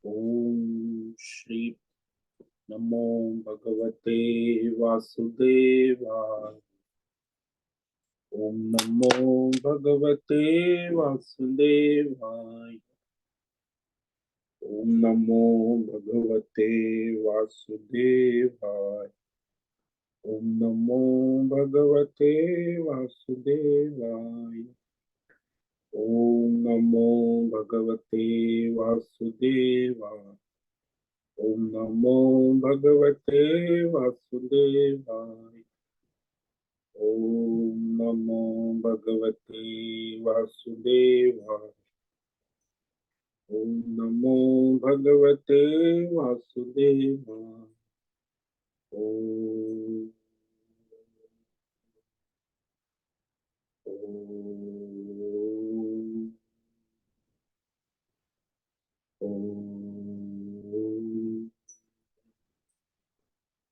ओम श्री नमो भगवते वासुदेवाय। ओम नमो भगवते वासुदेवाय। ओम नमो भगवते वासुदेवाय। ओम नमो भगवते वासुदेवाय। ओम नमो भगवते वासुदेवाय। ओम नमो भगवते वासुदेवाय। ओम नमो भगवते वासुदेवाय। ओम नमो भगवते वासुदेवाय। ओम ओम ओम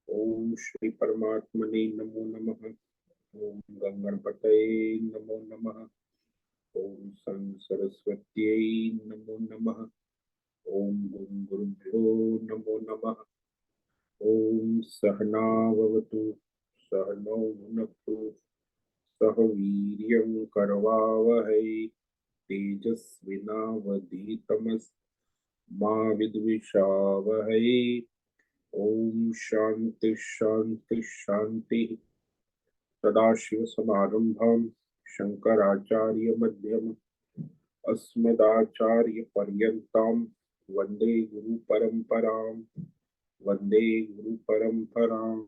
ओम श्री परमात्मने नमो नमः। ओम गंगणपतये नमो नमः। ओम सं सरस्वत्यै नमो नमः। ओम गुरु गुरुभ्यो नमो नमः। ओम सहना भवतु सहनौ भुनक्तु सह वीर्यं करवावहै तेजस्विनावधीतमस्तु मा विद्विषावहै। ओम शांति शांति शांति। सदाशिवसमारम्भां शंकराचार्यमध्यमम् अस्मदाचार्यपर्यन्तां वन्दे गुरुपरम्परां। वन्दे गुरुपरम्पराम्।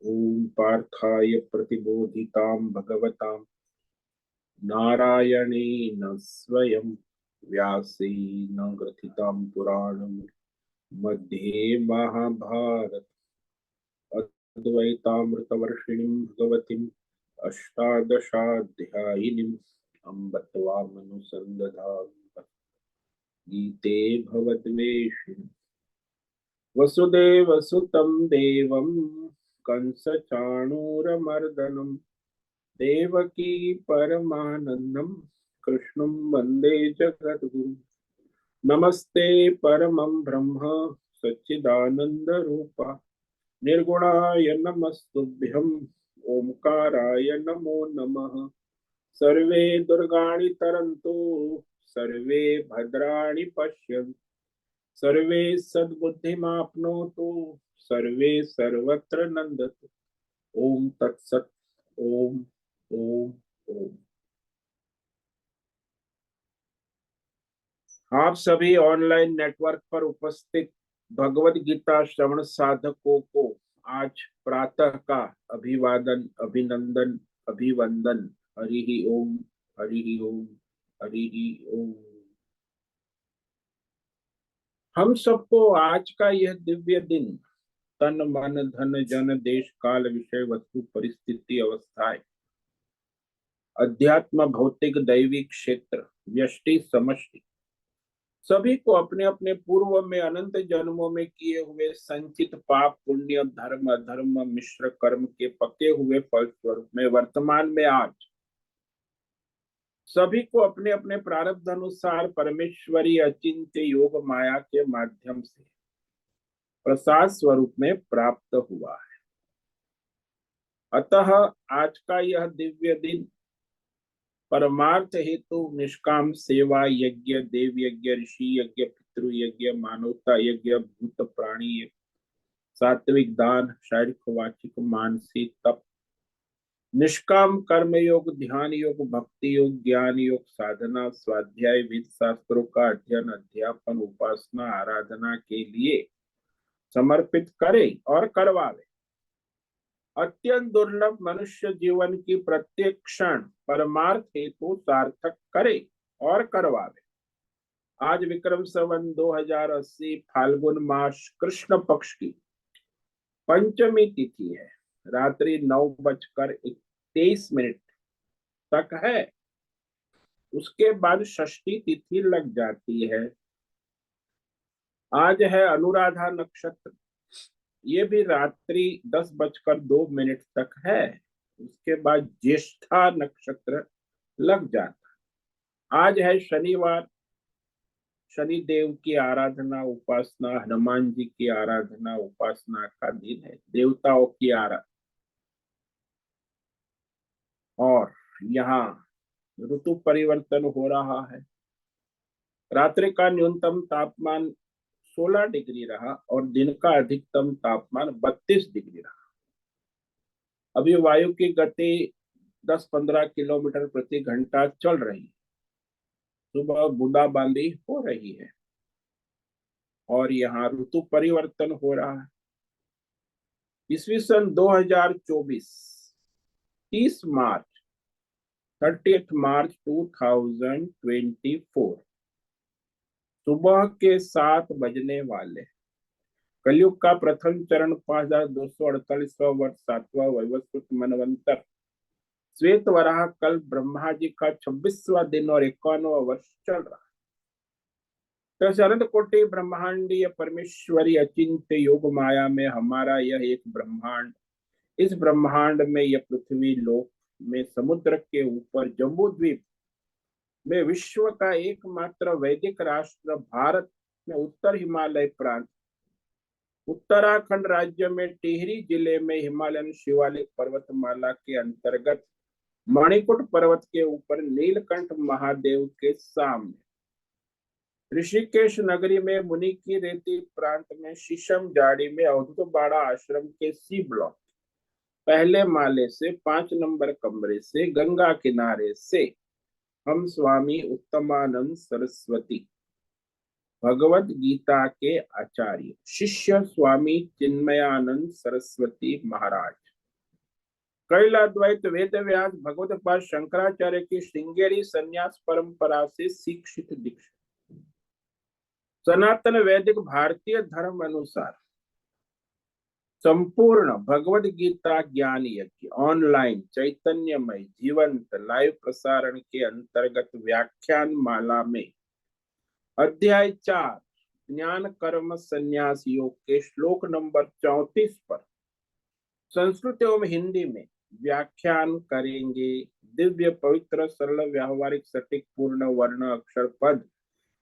ओम पार्थाय प्रतिबोधितां भगवतां नारायणेन स्वयं व्यासेन ग्रथितां पुराणं मध्ये महाभारत अद्वैतामृतवर्षिणीं भगवतीम् अष्टादशाध्यायिनीम् अम्ब त्वामनुसन्दधामि गीते भवद्वेषिणि। वसुदेवसुतं देवं कंसचाणूरमर्दनं देवकी परमानन्दं कृष्णं वन्दे जगद्गुरुं। नमस्ते परमं ब्रह्म सच्चिदानन्दरूपा निर्गुणाय नमस्तुभ्यं ओंकाराय नमो नमः। सर्वे दुर्गाणि तरन्तु सर्वे भद्राणि पश्यन्तु सर्वे सद्बुद्धिमाप्नोतु सर्वे सर्वत्र नन्दतु। ओम तत्सत्। ओम ओम ओम। आप सभी ऑनलाइन नेटवर्क पर उपस्थित भगवत गीता श्रवण साधकों को आज प्रातः का अभिवादन अभिनंदन अभिवंदन। हरि ओम हरि ओम हरि ओम। हम सबको आज का यह दिव्य दिन तन मन धन जन देश काल विषय वस्तु परिस्थिति अवस्थाएं अध्यात्म भौतिक दैविक क्षेत्र व्यष्टि समष्टि सभी को अपने अपने पूर्व में अनंत जन्मों में किए हुए संचित पाप पुण्य धर्म अधर्म मिश्र कर्म के पके हुए फल स्वरूप में वर्तमान में आज सभी को अपने अपने प्रारब्ध अनुसार परमेश्वरी अचिंत्य योग माया के माध्यम से प्रसाद स्वरूप में प्राप्त हुआ है। अतः आज का यह दिव्य दिन परमार्थ हेतु निष्काम सेवा यज्ञ देव यज्ञ ऋषि यज्ञ पितृ यज्ञ मानवता यज्ञ भूत प्राणी यज्ञ सात्विक दान शारीरिक वाचिक मानसिक तप निष्काम कर्म योग ध्यान योग भक्ति योग ज्ञान योग साधना स्वाध्याय विद शास्त्रों का अध्ययन अध्यापन उपासना आराधना के लिए समर्पित करे और करवावे। अत्यंत दुर्लभ मनुष्य जीवन की प्रत्येक क्षण परमार्थ हेतु सार्थक करे और करवावे। आज विक्रम संवत 2080 फाल्गुन मास कृष्ण पक्ष की पंचमी तिथि है। रात्रि 9:23 तक है। उसके बाद षष्ठी तिथि लग जाती है। आज है अनुराधा नक्षत्र, ये भी रात्रि 10:02 तक है। उसके बाद ज्येष्ठा नक्षत्र लग जाता। आज है शनिवार, शनि देव की आराधना उपासना, हनुमान जी की आराधना उपासना का दिन है, देवताओं की आराधना। और यहाँ ऋतु परिवर्तन हो रहा है। रात्रि का न्यूनतम तापमान 16 डिग्री रहा और दिन का अधिकतम तापमान 32 डिग्री रहा। अभी वायु की गति 10-15 किलोमीटर प्रति घंटा चल रही है। सुबह बूंदाबांदी हो रही है और यहाँ ऋतु परिवर्तन हो रहा है। ईस्वी सन 2024, 30 मार्च, 30 मार्च 2024, सुबह के 7 बजने वाले। कलयुग का प्रथम चरण 5248वां वर्ष, 7वां वैवस्वत मनवंतर, श्वेत वराह कल ब्रह्मा जी का 26वां दिन और 51वां वर्ष चल रहा है। तो अनंत कोटि ब्रह्मांडीय परमेश्वरी अचिंत्य योग माया में हमारा यह एक ब्रह्मांड, इस ब्रह्मांड में यह पृथ्वी लोक में समुद्र के ऊपर जम्बू द्वीप में विश्व का एकमात्र वैदिक राष्ट्र भारत में उत्तर हिमालय प्रांत, उत्तराखंड राज्य में टिहरी जिले में हिमालयन शिवालिक पर्वतमाला के अंतर्गत मणिकुट पर्वत के ऊपर नीलकंठ महादेव के सामने, ऋषिकेश नगरी में मुनि की रेती प्रांत में शीशम जाड़ी में अवधूत बाड़ा आश्रम के सी ब्लॉक पहले माले से 5 नंबर कमरे से गंगा किनारे से हम स्वामी उत्तमानंद सरस्वती भगवत गीता के आचार्य शिष्य स्वामी चिन्मयानंद सरस्वती महाराज, कैलाद्वैत वेद व्यास भगवत पाद शंकराचार्य की श्रृंगेरी संन्यास परंपरा से शिक्षित दीक्षित सनातन वैदिक भारतीय धर्म अनुसार संपूर्ण भगवद गीता ज्ञान यज्ञ ऑनलाइन चैतन्यमय जीवंत लाइव प्रसारण के अंतर्गत व्याख्यान माला में अध्याय 4 ज्ञान कर्म संन्यास योग के श्लोक नंबर 34 पर संस्कृत एवं हिंदी में व्याख्यान करेंगे। दिव्य पवित्र सरल व्यावहारिक सटीक पूर्ण वर्ण अक्षर पद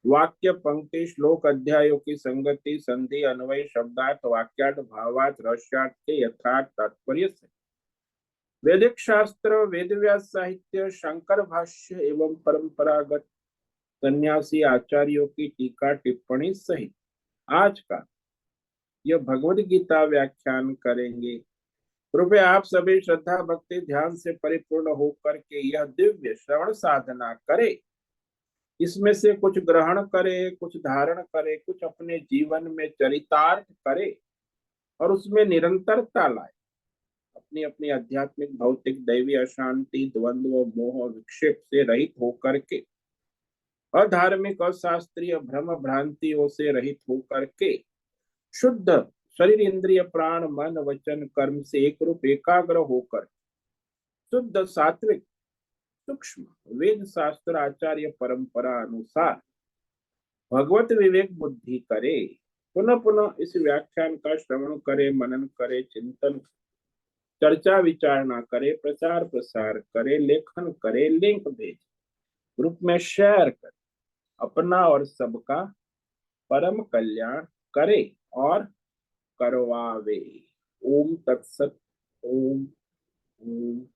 वाक्य पंक्ति श्लोक अध्यायों की संगति संधि अन्वय शब्दार्थ वाक्यार्थ भावार्थ रहस्यार्थ के यथार्थ तात्पर्य से वैदिक शास्त्र वेद व्यास साहित्य शंकर भाष्य एवं परंपरागत सन्यासी आचार्यों की टीका टिप्पणी सहित आज का यह भगवद गीता व्याख्यान करेंगे। कृपया आप सभी श्रद्धा भक्ति ध्यान से परिपूर्ण होकर के यह दिव्य श्रवण साधना करें। इसमें से कुछ ग्रहण करे, कुछ धारण करे, कुछ अपने जीवन में चरितार्थ करे और उसमें निरंतरता लाए। अपनी अपनी आध्यात्मिक भौतिक दैवी अशांति द्वंद्व मोह विक्षेप से रहित होकर के, अधार्मिक अशास्त्रीय भ्रम भ्रांतियों से रहित होकर के शुद्ध शरीर इंद्रिय प्राण मन वचन कर्म से एक रूप एकाग्र होकर शुद्ध सात्विक सूक्ष्म वेद शास्त्र आचार्य परंपरा अनुसार भगवत विवेक बुद्धि करे। पुनः पुनः इस व्याख्यान का श्रवण करे, मनन करे, चिंतन चर्चा विचारणा करे, प्रचार प्रसार करे, लेखन करे, लिंक भेजे, ग्रुप में शेयर करे, अपना और सबका परम कल्याण करे और करवावे। ओम तत्सत। ओम ओम।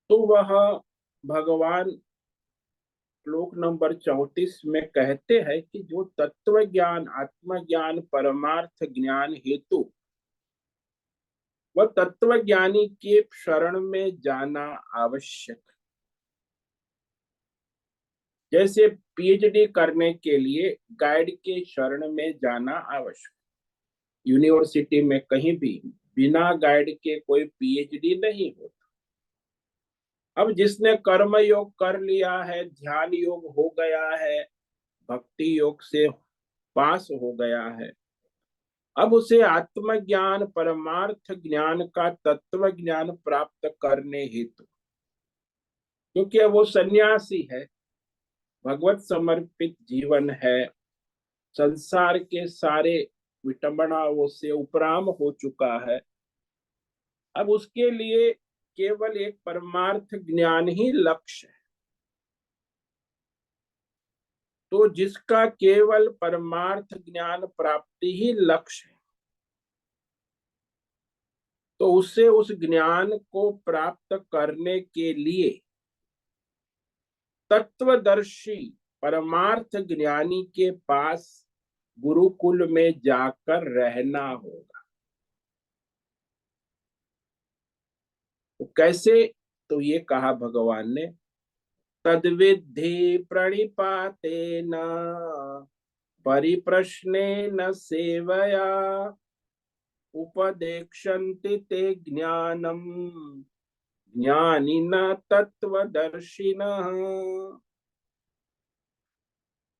तो वह भगवान श्लोक नंबर 34 में कहते हैं कि जो तत्व ज्ञान आत्मज्ञान परमार्थ ज्ञान हेतु वह तत्व ज्ञानी के शरण में जाना आवश्यक। जैसे पीएचडी करने के लिए गाइड के शरण में जाना आवश्यक। यूनिवर्सिटी में कहीं भी बिना गाइड के कोई पीएचडी नहीं होता। अब जिसने कर्म योग कर लिया है, ध्यान योग हो गया है, भक्ति योग से पास हो गया है, अब उसे आत्मज्ञान परमार्थ ज्ञान का तत्व ज्ञान प्राप्त करने हेतु, क्योंकि अब वो सन्यासी है, भगवत समर्पित जीवन है, संसार के सारे विटंबनाओं से उपराम हो चुका है। अब उसके लिए केवल एक परमार्थ ज्ञान ही लक्ष्य है। तो जिसका केवल परमार्थ ज्ञान प्राप्ति ही लक्ष्य है, तो उसे उस ज्ञान को प्राप्त करने के लिए तत्वदर्शी परमार्थ ज्ञानी के पास गुरुकुल में जाकर रहना होगा। तो कैसे? तो ये कहा भगवान ने, तद्विद्धि प्रणिपातेन परिप्रश्नेन सेवया उपदेक्षन्ति ते ज्ञानम ज्ञानिना तत्वदर्शिनः।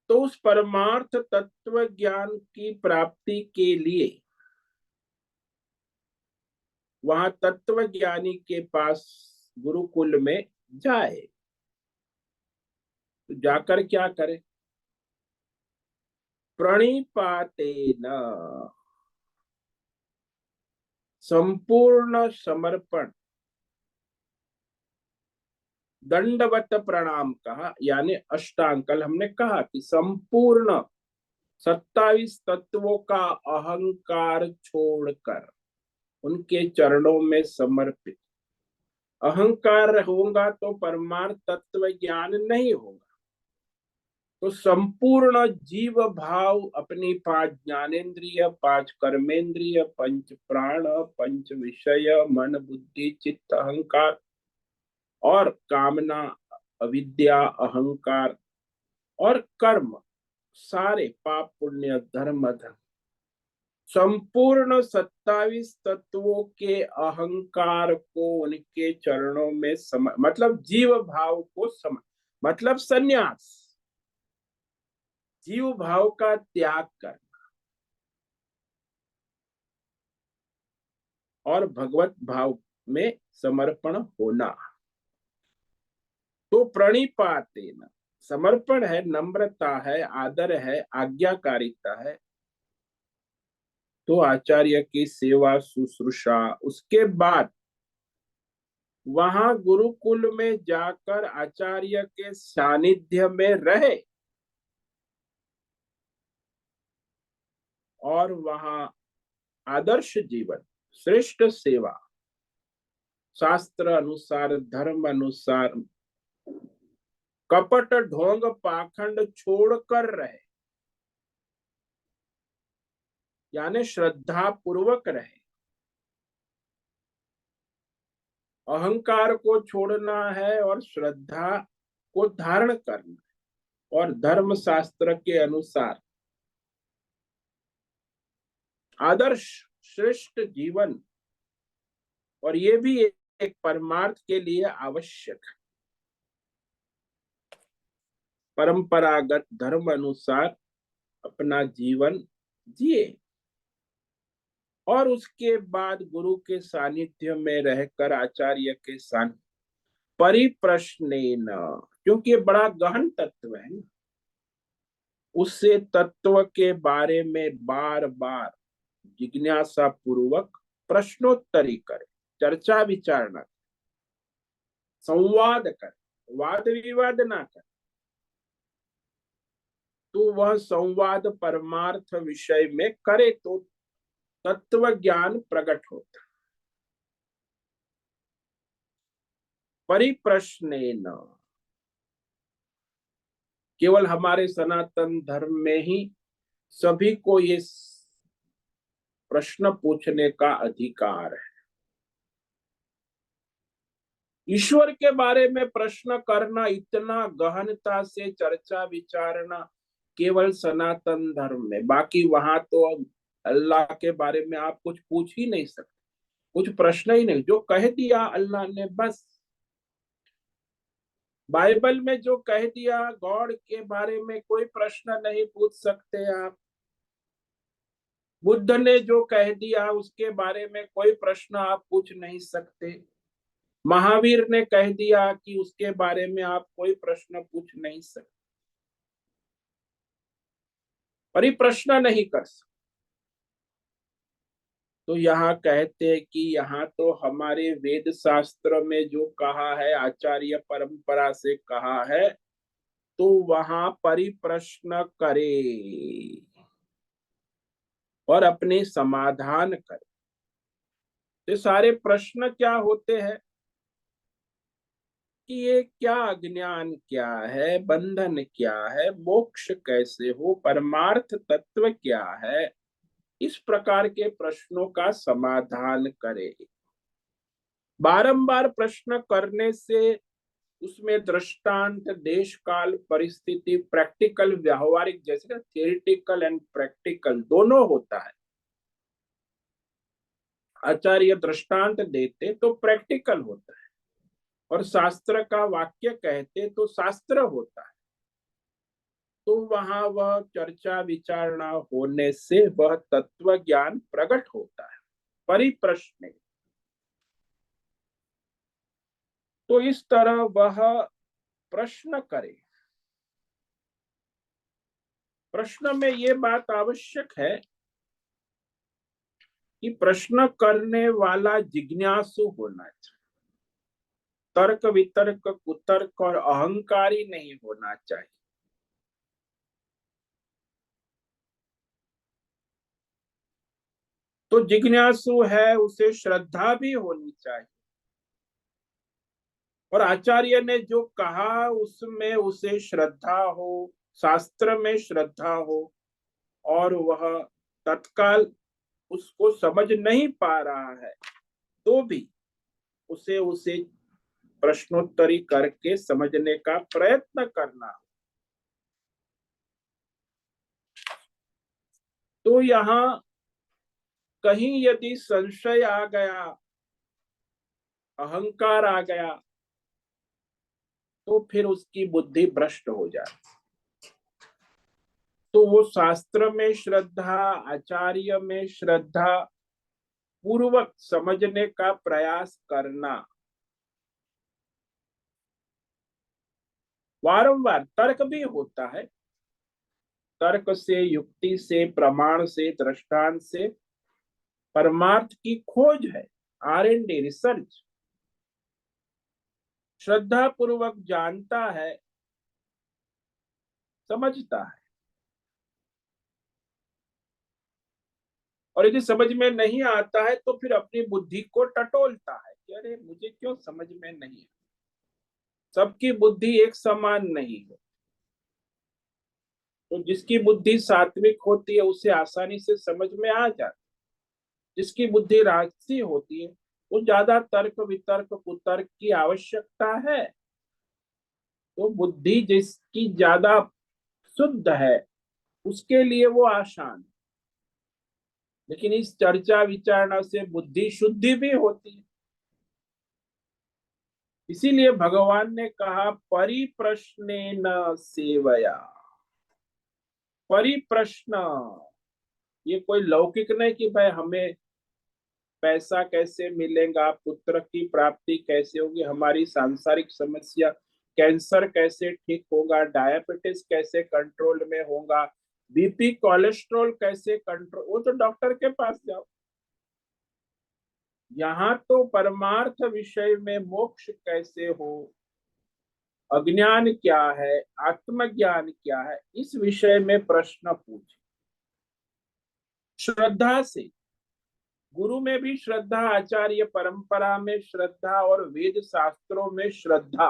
तो उस परमार्थ तत्व ज्ञान की प्राप्ति के लिए वहां तत्व ज्ञानी के पास गुरुकुल में जाए। तो जाकर क्या करे? प्रणिपातेन, संपूर्ण समर्पण, दंडवत प्रणाम कहा, यानी अष्टांग। कल हमने कहा कि संपूर्ण 27 तत्वों का अहंकार छोड़कर उनके चरणों में समर्पित। अहंकार होगा तो परमार्थ तत्व ज्ञान नहीं होगा। तो संपूर्ण जीव भाव अपनी 5 ज्ञानेन्द्रिय, 5 कर्मेंद्रिय, पंच प्राण, पंच विषय, मन बुद्धि चित्त अहंकार और कामना, अविद्या, अहंकार और कर्म, सारे पाप पुण्य धर्म धर्म, संपूर्ण 27 तत्वों के अहंकार को उनके चरणों में मतलब जीव भाव को मतलब संन्यास, जीव भाव का त्याग करना और भगवत भाव में समर्पण होना। तो प्रणिपातेन, समर्पण है, नम्रता है, आदर है, आज्ञाकारिता है। तो आचार्य की सेवा शुश्रूषा, उसके बाद वहां गुरुकुल में जाकर आचार्य के सानिध्य में रहे और वहां आदर्श जीवन, श्रेष्ठ सेवा, शास्त्र अनुसार, धर्म अनुसार, कपट ढोंग पाखंड छोड़कर रहे, यानी श्रद्धा पूर्वक रहे। अहंकार को छोड़ना है और श्रद्धा को धारण करना है और धर्म शास्त्र के अनुसार आदर्श श्रेष्ठ जीवन, और ये भी एक परमार्थ के लिए आवश्यक है। परंपरागत धर्म अनुसार अपना जीवन जिए और उसके बाद गुरु के सानिध्य में रहकर आचार्य के साथ परिप्रश्नेन, क्योंकि ये बड़ा गहन तत्व है ना, उससे तत्व के बारे में बार बार जिज्ञासा पूर्वक प्रश्नोत्तरी करे, चर्चा विचारणा, संवाद करे, वाद विवाद ना करे। तो वह संवाद परमार्थ विषय में करे तो तत्व ज्ञान प्रकट होता। परिप्रश्नेन, केवल हमारे सनातन धर्म में ही सभी को ये प्रश्न पूछने का अधिकार है। ईश्वर के बारे में प्रश्न करना, इतना गहनता से चर्चा विचारना केवल सनातन धर्म में, बाकी वहां तो अल्लाह के बारे में आप कुछ पूछ ही नहीं सकते, कुछ प्रश्न ही नहीं। जो कह दिया अल्लाह ने बस, बाइबल में जो कह दिया गॉड के बारे में कोई प्रश्न नहीं पूछ सकते आप। बुद्ध ने जो कह दिया उसके बारे में कोई प्रश्न आप पूछ नहीं सकते। महावीर ने कह दिया कि उसके बारे में आप कोई प्रश्न पूछ नहीं सकते। परिप्रश्न नहीं कर सकते। तो यहाँ कहते हैं कि यहाँ तो हमारे वेद शास्त्र में जो कहा है, आचार्य परंपरा से कहा है, तो वहां परिप्रश्न करे और अपने समाधान करे। ये सारे प्रश्न क्या होते हैं कि ये क्या अज्ञान क्या है, बंधन क्या है, मोक्ष कैसे हो, परमार्थ तत्व क्या है, इस प्रकार के प्रश्नों का समाधान करे। बारंबार प्रश्न करने से उसमें दृष्टांत, देश काल, परिस्थिति, प्रैक्टिकल, व्यावहारिक, जैसे थियोरिटिकल एंड प्रैक्टिकल दोनों होता है। आचार्य दृष्टांत देते तो प्रैक्टिकल होता है, और शास्त्र का वाक्य कहते तो शास्त्र होता है। तो वहां वह चर्चा विचारणा होने से वह तत्व ज्ञान प्रकट होता है, परिप्रश्न। तो इस तरह वह प्रश्न करे। प्रश्न में ये बात आवश्यक है कि प्रश्न करने वाला जिज्ञासु होना चाहिए, तर्क वितर्क कुतर्क और अहंकारी नहीं होना चाहिए। तो जिज्ञासु है, उसे श्रद्धा भी होनी चाहिए, और आचार्य ने जो कहा उसमें उसे श्रद्धा हो, शास्त्र में श्रद्धा हो, और वह तत्काल उसको समझ नहीं पा रहा है तो भी उसे उसे प्रश्नोत्तरी करके समझने का प्रयत्न करना। तो यहाँ कहीं यदि संशय आ गया, अहंकार आ गया, तो फिर उसकी बुद्धि भ्रष्ट हो जाती। तो वो शास्त्र में श्रद्धा, आचार्य में श्रद्धा पूर्वक समझने का प्रयास करना। वारंवार तर्क भी होता है, तर्क से, युक्ति से, प्रमाण से, दृष्टांत से परमार्थ की खोज है, R&D, रिसर्च। श्रद्धा पूर्वक जानता है, समझता है, और यदि समझ में नहीं आता है तो फिर अपनी बुद्धि को टटोलता है कि अरे मुझे क्यों समझ में नहीं है। सबकी बुद्धि एक समान नहीं है। तो जिसकी बुद्धि सात्विक होती है उसे आसानी से समझ में आ जाती है, जिसकी बुद्धि राजसी होती है वो ज्यादा तर्क वितर्क कुतर्क की आवश्यकता है। तो बुद्धि जिसकी ज्यादा शुद्ध है उसके लिए वो आसान, लेकिन इस चर्चा विचारणा से बुद्धि शुद्धि भी होती है। इसीलिए भगवान ने कहा परिप्रश्नेन सेवया। परिप्रश्न, ये कोई लौकिक नहीं कि भाई हमें पैसा कैसे मिलेगा, पुत्र की प्राप्ति कैसे होगी, हमारी सांसारिक समस्या, कैंसर कैसे ठीक होगा, डायबिटीज कैसे कंट्रोल में होगा, बीपी कोलेस्ट्रॉल कैसे कंट्रोल, वो तो डॉक्टर के पास जाओ। यहाँ तो परमार्थ विषय में मोक्ष कैसे हो, अज्ञान क्या है, आत्मज्ञान क्या है, इस विषय में प्रश्न पूछे श्रद्धा से। गुरु में भी श्रद्धा, आचार्य परंपरा में श्रद्धा, और वेद शास्त्रों में श्रद्धा,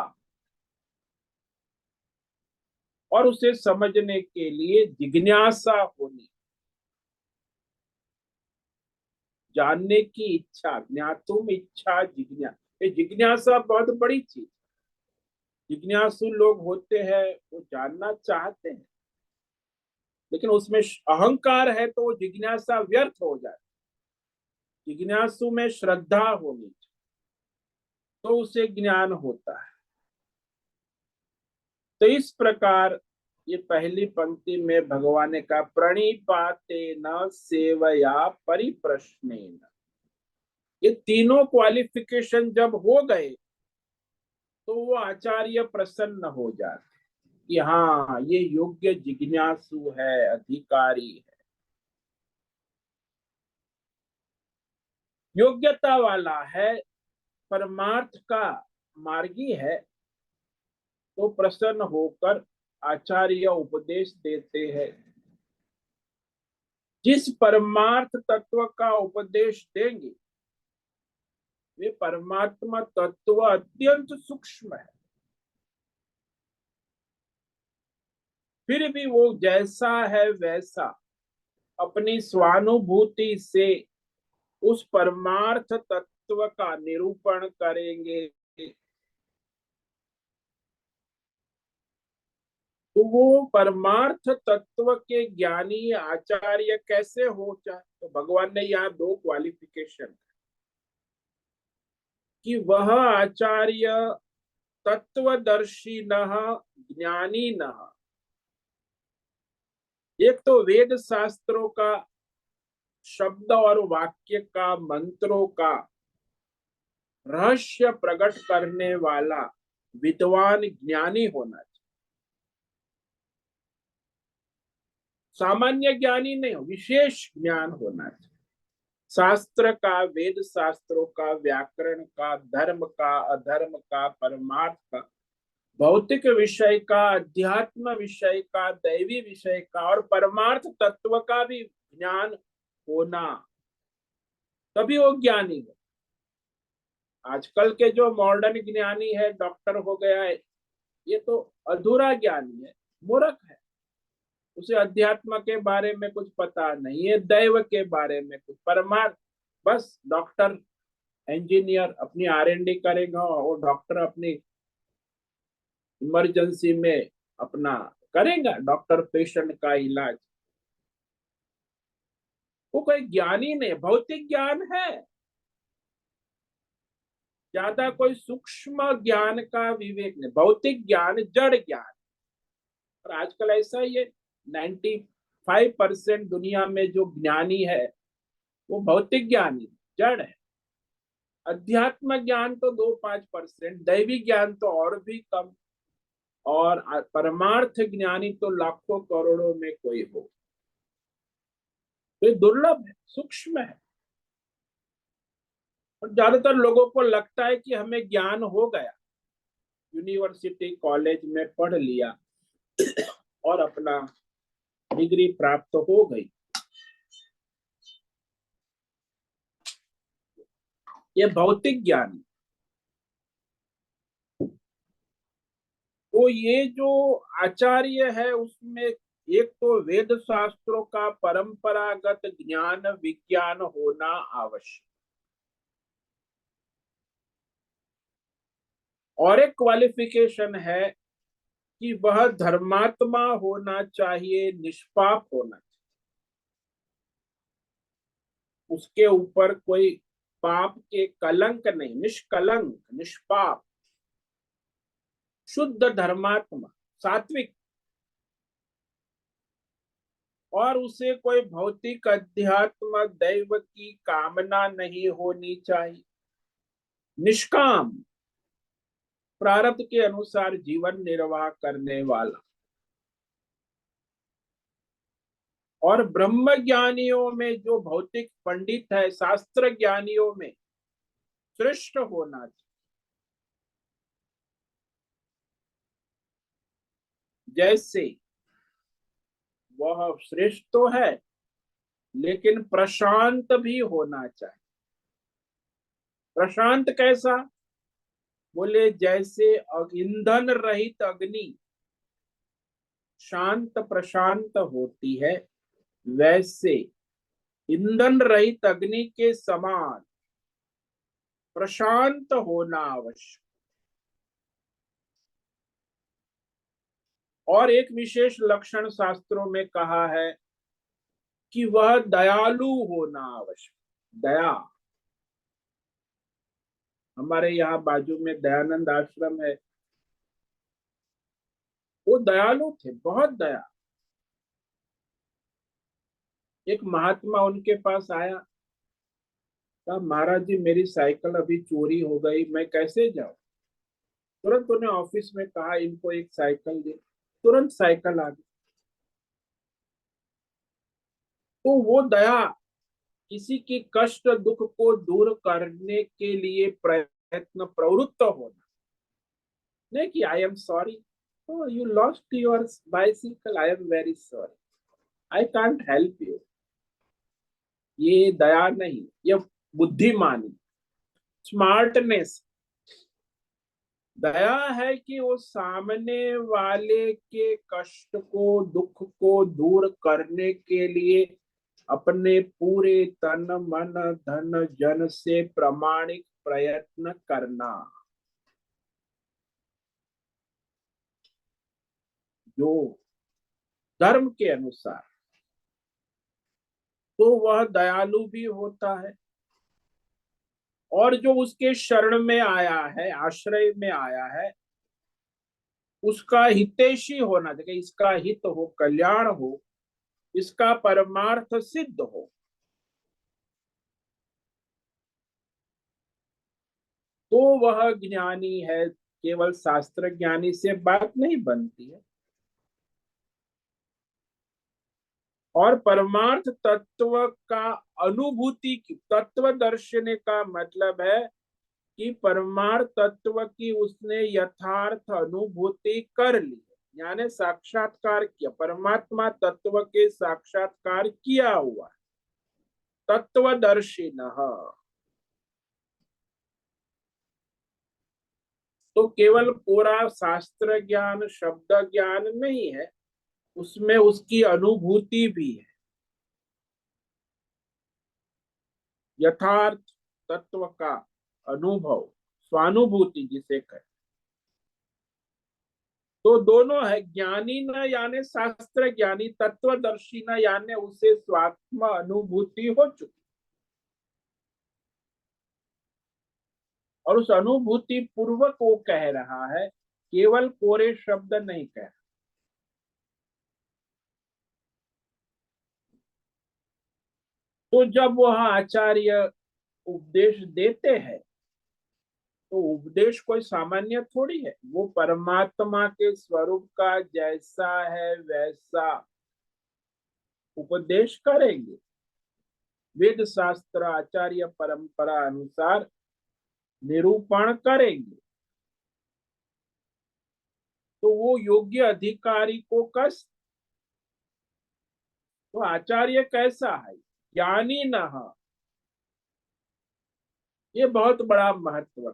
और उसे समझने के लिए जिज्ञासा होनी, जानने की इच्छा, ज्ञातुम इच्छा जिज्ञासा। ये जिज्ञासा बहुत बड़ी चीज। जिज्ञासु लोग होते हैं, वो जानना चाहते हैं, लेकिन उसमें अहंकार है तो वो जिज्ञासा व्यर्थ हो जाती। जिज्ञासु में श्रद्धा होनी चाहिए तो उसे ज्ञान होता है। तो इस प्रकार ये पहली पंक्ति में भगवान ने कहा प्रणिपाते न सेवया परिप्रश्नेन। ये तीनों क्वालिफिकेशन जब हो गए तो वो आचार्य प्रसन्न हो जाते। कि हाँ ये योग्य जिज्ञासु है, अधिकारी है, योग्यता वाला है, परमार्थ का मार्गी है, तो प्रसन्न होकर आचार्य उपदेश देते हैं। जिस परमार्थ तत्व का उपदेश देंगे वे परमात्मा तत्व अत्यंत सूक्ष्म है, फिर भी वो जैसा है वैसा अपनी स्वानुभूति से उस परमार्थ तत्व का निरूपण करेंगे। तो वो परमार्थ तत्व के ज्ञानी आचार्य कैसे हो जाए? तो भगवान ने यहाँ दो क्वालिफिकेशन कि वह आचार्य तत्वदर्शी न, ज्ञानी न। एक तो वेद शास्त्रों का, शब्द और वाक्य का, मंत्रों का रहस्य प्रकट करने वाला विद्वान ज्ञानी होना चाहिए। सामान्य ज्ञानी नहीं, विशेष ज्ञान होना चाहिए। शास्त्र का, वेद शास्त्रों का, व्याकरण का, धर्म का, अधर्म का, परमार्थ का, भौतिक विषय का, अध्यात्म विषय का, दैवी विषय का और परमार्थ तत्व का भी ज्ञान होना, तभी वो ज्ञानी है। आजकल के जो मॉडर्न ज्ञानी है, डॉक्टर हो गया है, ये तो अधूरा ज्ञानी है, मूर्ख है। उसे अध्यात्म के बारे में कुछ पता नहीं है, दैव के बारे में कुछ, परमार्थ, बस डॉक्टर इंजीनियर अपनी R&D करेगा और डॉक्टर अपनी इमरजेंसी में अपना करेगा, डॉक्टर पेशेंट का इलाज। वो कोई ज्ञानी नहीं, भौतिक ज्ञान है, ज्यादा कोई सूक्ष्म ज्ञान का विवेक नहीं, भौतिक ज्ञान जड़ ज्ञान। और आजकल ऐसा ही है, 95% दुनिया में जो ज्ञानी है वो भौतिक ज्ञानी, जड़ है। अध्यात्म ज्ञान तो 2-5%, दैवी ज्ञान तो और भी कम, और परमार्थ ज्ञानी तो लाखों करोड़ों में कोई हो। तो ये दुर्लभ है, सूक्ष्म है। और ज्यादातर लोगों को लगता है कि हमें ज्ञान हो गया, यूनिवर्सिटी कॉलेज में पढ़ लिया और अपना डिग्री प्राप्त हो गई। ये भौतिक ज्ञान। तो ये जो आचार्य है उसमें एक तो वेद शास्त्रों का परंपरागत ज्ञान विज्ञान होना आवश्यक, और एक क्वालिफिकेशन है कि वह धर्मात्मा होना चाहिए, निष्पाप होना चाहिए, उसके ऊपर कोई पाप के कलंक नहीं, निष्कलंक, निष्पाप, शुद्ध धर्मात्मा, सात्विक। और उसे कोई भौतिक अध्यात्म दैव की कामना नहीं होनी चाहिए, निष्काम, प्रारब्ध के अनुसार जीवन निर्वाह करने वाला। और ब्रह्म ज्ञानियों में जो भौतिक पंडित है, शास्त्र ज्ञानियों में श्रेष्ठ होना चाहिए। जैसे वह श्रेष्ठ तो है लेकिन प्रशांत भी होना चाहिए। प्रशांत कैसा? बोले जैसे ईंधन रहित अग्नि शांत प्रशांत होती है, वैसे ईंधन रहित अग्नि के समान प्रशांत होना आवश्यक। और एक विशेष लक्षण शास्त्रों में कहा है कि वह दयालु होना आवश्यक। दया, हमारे यहाँ बाजू में दयानंद आश्रम है, वो दयालु थे, बहुत दया। एक महात्मा उनके पास आया, कहा महाराज जी मेरी साइकिल अभी चोरी हो गई, मैं कैसे जाऊं? तुरंत उन्हें ऑफिस में कहा इनको एक साइकिल दे। तुरंत साइकिल आ गई। तो वो दया किसी की कष्ट दुख को दूर करने के लिए प्रयत्न प्रवृत्त होना, नहीं कि I am sorry, you lost your bicycle, I am very sorry, I can't help you. ये दया नहीं, ये बुद्धिमानी, स्मार्टनेस। दया है कि वो सामने वाले के कष्ट को दुख को दूर करने के लिए अपने पूरे तन मन धन जन से प्रामाणिक प्रयत्न करना, जो धर्म के अनुसार, तो वह दयालु भी होता है। और जो उसके शरण में आया है, आश्रय में आया है, उसका हितैषी होना चाहिए, इसका हित हो, कल्याण हो, इसका परमार्थ सिद्ध हो, तो वह ज्ञानी है। केवल शास्त्र ज्ञानी से बात नहीं बनती है। और परमार्थ तत्व का अनुभूति की, तत्व दर्शन का मतलब है कि परमार्थ तत्व की उसने यथार्थ अनुभूति कर ली, यानी साक्षात्कार किया, परमात्मा तत्व के साक्षात्कार किया हुआ, तत्वदर्शिन। तो केवल पूरा शास्त्र ज्ञान शब्द ज्ञान नहीं है, उसमें उसकी अनुभूति भी है, यथार्थ तत्व का अनुभव, स्वानुभूति जिसे कहे। तो दोनों है, ज्ञानी न यानी शास्त्र ज्ञानी, तत्वदर्शी न यानी उसे स्वात्म अनुभूति हो चुकी, और उस अनुभूति पूर्वक वो कह रहा है, केवल कोरे शब्द नहीं कह रहा। तो जब वह आचार्य उपदेश देते हैं, तो उपदेश कोई सामान्य थोड़ी है, वो परमात्मा के स्वरूप का जैसा है वैसा उपदेश करेंगे, वेद शास्त्र आचार्य परंपरा अनुसार निरूपण करेंगे। तो वो योग्य अधिकारी को कष्ट, तो आचार्य कैसा है, ज्ञानी न है, ये बहुत बड़ा महत्व है।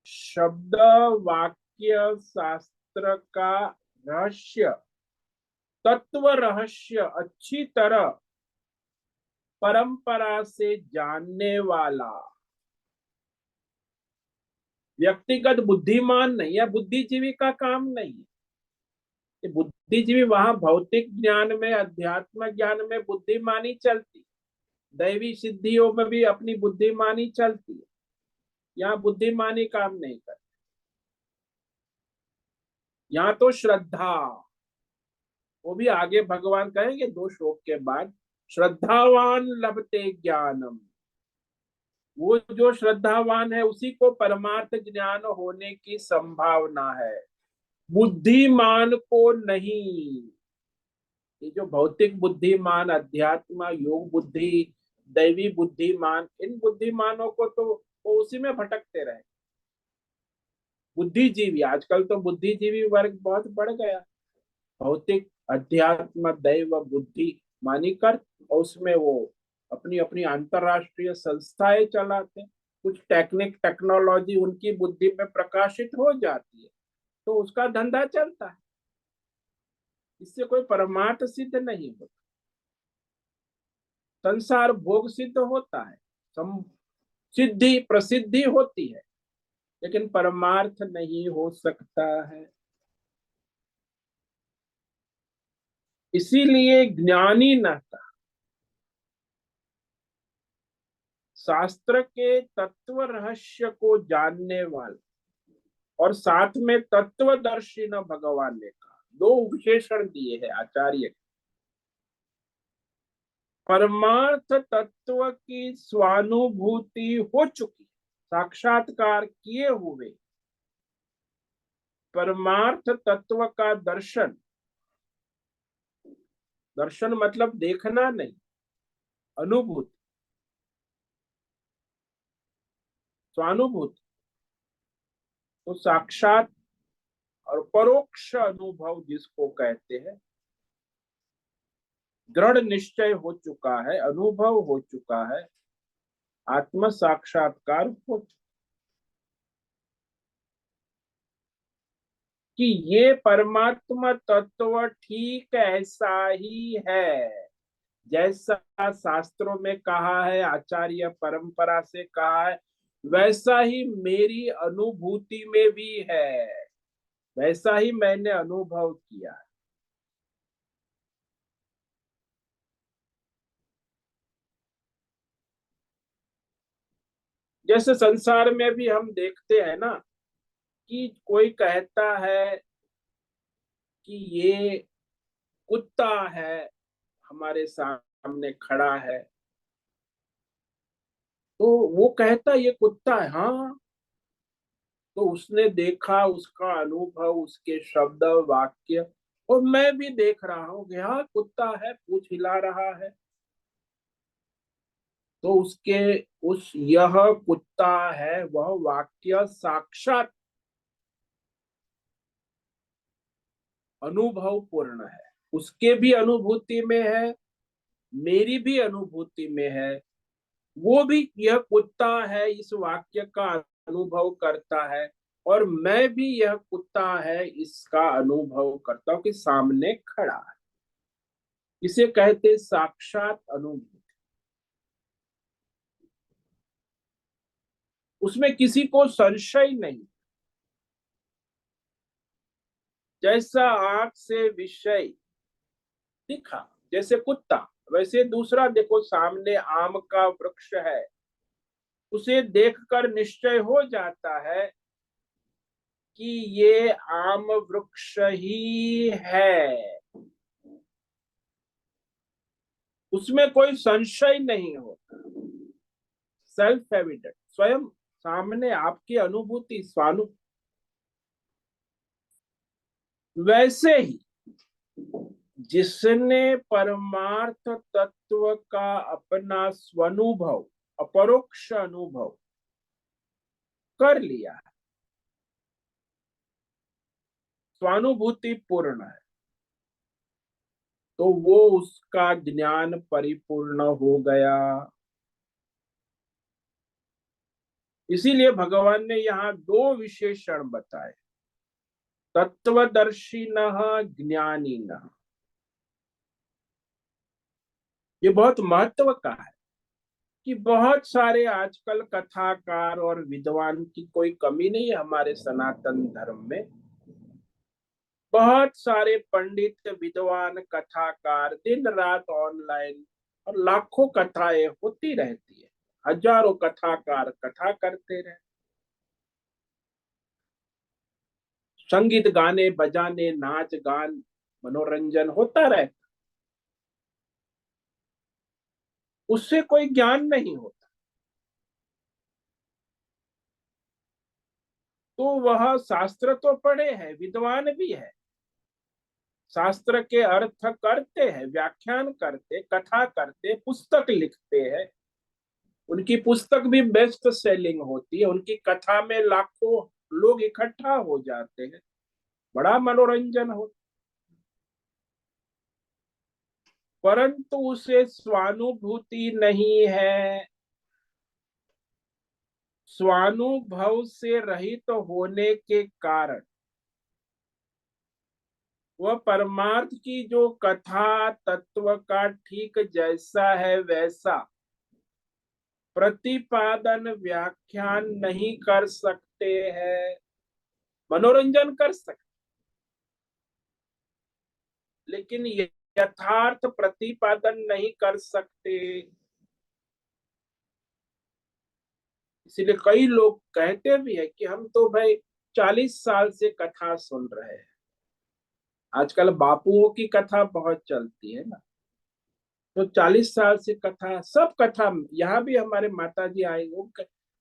शब्द वाक्य शास्त्र का रहस्य, तत्व रहस्य अच्छी तरह परंपरा से जानने वाला व्यक्तिगत बुद्धिमान नहीं है, बुद्धिजीवी का काम नहीं है। बुद्धिजीवी वहां भौतिक ज्ञान में, अध्यात्म ज्ञान में बुद्धिमानी चलती, दैवी सिद्धियों में भी अपनी बुद्धिमानी चलती है, यहाँ बुद्धिमानी काम नहीं करती। यहाँ तो श्रद्धा, वो भी आगे भगवान कहेंगे 2 श्लोक के बाद, श्रद्धावान लभते ज्ञानम, वो जो श्रद्धावान है उसी को परमार्थ ज्ञान होने की संभावना है, बुद्धिमान को नहीं। ये जो भौतिक बुद्धिमान, अध्यात्म योग बुद्धि, दैवी बुद्धिमान, इन बुद्धिमानों को तो वो उसी में भटकते रहे। बुद्धिजीवी, आजकल तो बुद्धिजीवी वर्ग बहुत बढ़ गया, भौतिक अध्यात्म दैव बुद्धि मानी कर, और उसमें वो अपनी अपनी अंतरराष्ट्रीय संस्थाएं चलाते, कुछ टेक्नोलॉजी उनकी बुद्धि में प्रकाशित हो जाती है, तो उसका धंधा चलता है, इससे कोई परमार्थ सिद्ध नहीं होता। संसार भोग सिद्ध होता है, सिद्धि प्रसिद्धि होती है, लेकिन परमार्थ नहीं हो सकता है। इसीलिए ज्ञानी न था, शास्त्र के तत्व रहस्य को जानने वाला, और साथ में तत्वदर्शी न भगवान ने कहा, 2 विशेषण दिए हैं आचार्य। परमार्थ तत्व की स्वानुभूति हो चुकी, साक्षात्कार किए हुए, परमार्थ तत्व का दर्शन, दर्शन मतलब देखना नहीं, अनुभूति, स्वानुभूति, तो साक्षात और परोक्ष अनुभव जिसको कहते हैं, दृढ़ निश्चय हो चुका है, अनुभव हो चुका है, आत्म साक्षात्कार हो चुका कि ये परमात्मा तत्व ठीक ऐसा ही है जैसा शास्त्रों में कहा है, आचार्य परंपरा से कहा है, वैसा ही मेरी अनुभूति में भी है, वैसा ही मैंने अनुभव किया है। जैसे संसार में भी हम देखते हैं ना कि कोई कहता है कि ये कुत्ता है, हमारे सामने खड़ा है, तो वो कहता है ये कुत्ता है, हाँ, तो उसने देखा, उसका अनुभव, उसके शब्द वाक्य, और मैं भी देख रहा हूँ कि हाँ कुत्ता है, पूंछ हिला रहा है, तो उसके उस यह कुत्ता है वह वाक्य साक्षात अनुभव पूर्ण है, उसके भी अनुभूति में है, मेरी भी अनुभूति में है, वो भी यह कुत्ता है इस वाक्य का अनुभव करता है, और मैं भी यह कुत्ता है इसका अनुभव करता हूं कि सामने खड़ा है। इसे कहते साक्षात अनुभूति, उसमें किसी को संशय नहीं। जैसा आंख से विषय दिखा, जैसे कुत्ता, वैसे दूसरा देखो, सामने आम का वृक्ष है, उसे देखकर निश्चय हो जाता है कि ये आम वृक्ष ही है, उसमें कोई संशय नहीं होता, सेल्फ एविडेंट, स्वयं सामने आपकी अनुभूति, स्वानु। वैसे ही जिसने परमार्थ तत्व का अपना स्वनुभव, अपरोक्ष अनुभव कर लिया, स्वानुभूति पूर्ण है, तो वो उसका ज्ञान परिपूर्ण हो गया। इसीलिए भगवान ने यहाँ दो विशेषण बताए, तत्वदर्शिनः ज्ञानिनः। ये बहुत महत्व का है कि बहुत सारे आजकल कथाकार और विद्वान की कोई कमी नहीं है हमारे सनातन धर्म में। बहुत सारे पंडित, विद्वान, कथाकार दिन रात ऑनलाइन, और लाखों कथाएं होती रहती है, हजारों कथाकार कथा करते रहे, संगीत, गाने बजाने, नाच गान, मनोरंजन होता रहे, उससे कोई ज्ञान नहीं होता। तो वह शास्त्र तो पढ़े हैं, विद्वान भी है, शास्त्र के अर्थ करते हैं, व्याख्यान करते, कथा करते, पुस्तक लिखते हैं, उनकी पुस्तक भी बेस्ट सेलिंग होती है, उनकी कथा में लाखों लोग इकट्ठा हो जाते हैं, बड़ा मनोरंजन होता, परंतु उसे स्वानुभूति नहीं है, स्वानुभव से रहित तो होने के कारण वह परमार्थ की जो कथा तत्व का ठीक जैसा है वैसा प्रतिपादन, व्याख्यान नहीं कर सकते हैं, मनोरंजन कर सकते, लेकिन यथार्थ प्रतिपादन नहीं कर सकते। इसलिए कई लोग कहते भी है कि हम तो भाई 40 साल से कथा सुन रहे हैं, आजकल बापुओं की कथा बहुत चलती है ना, तो 40 साल से कथा, सब कथा, यहाँ भी हमारे माता जी आए,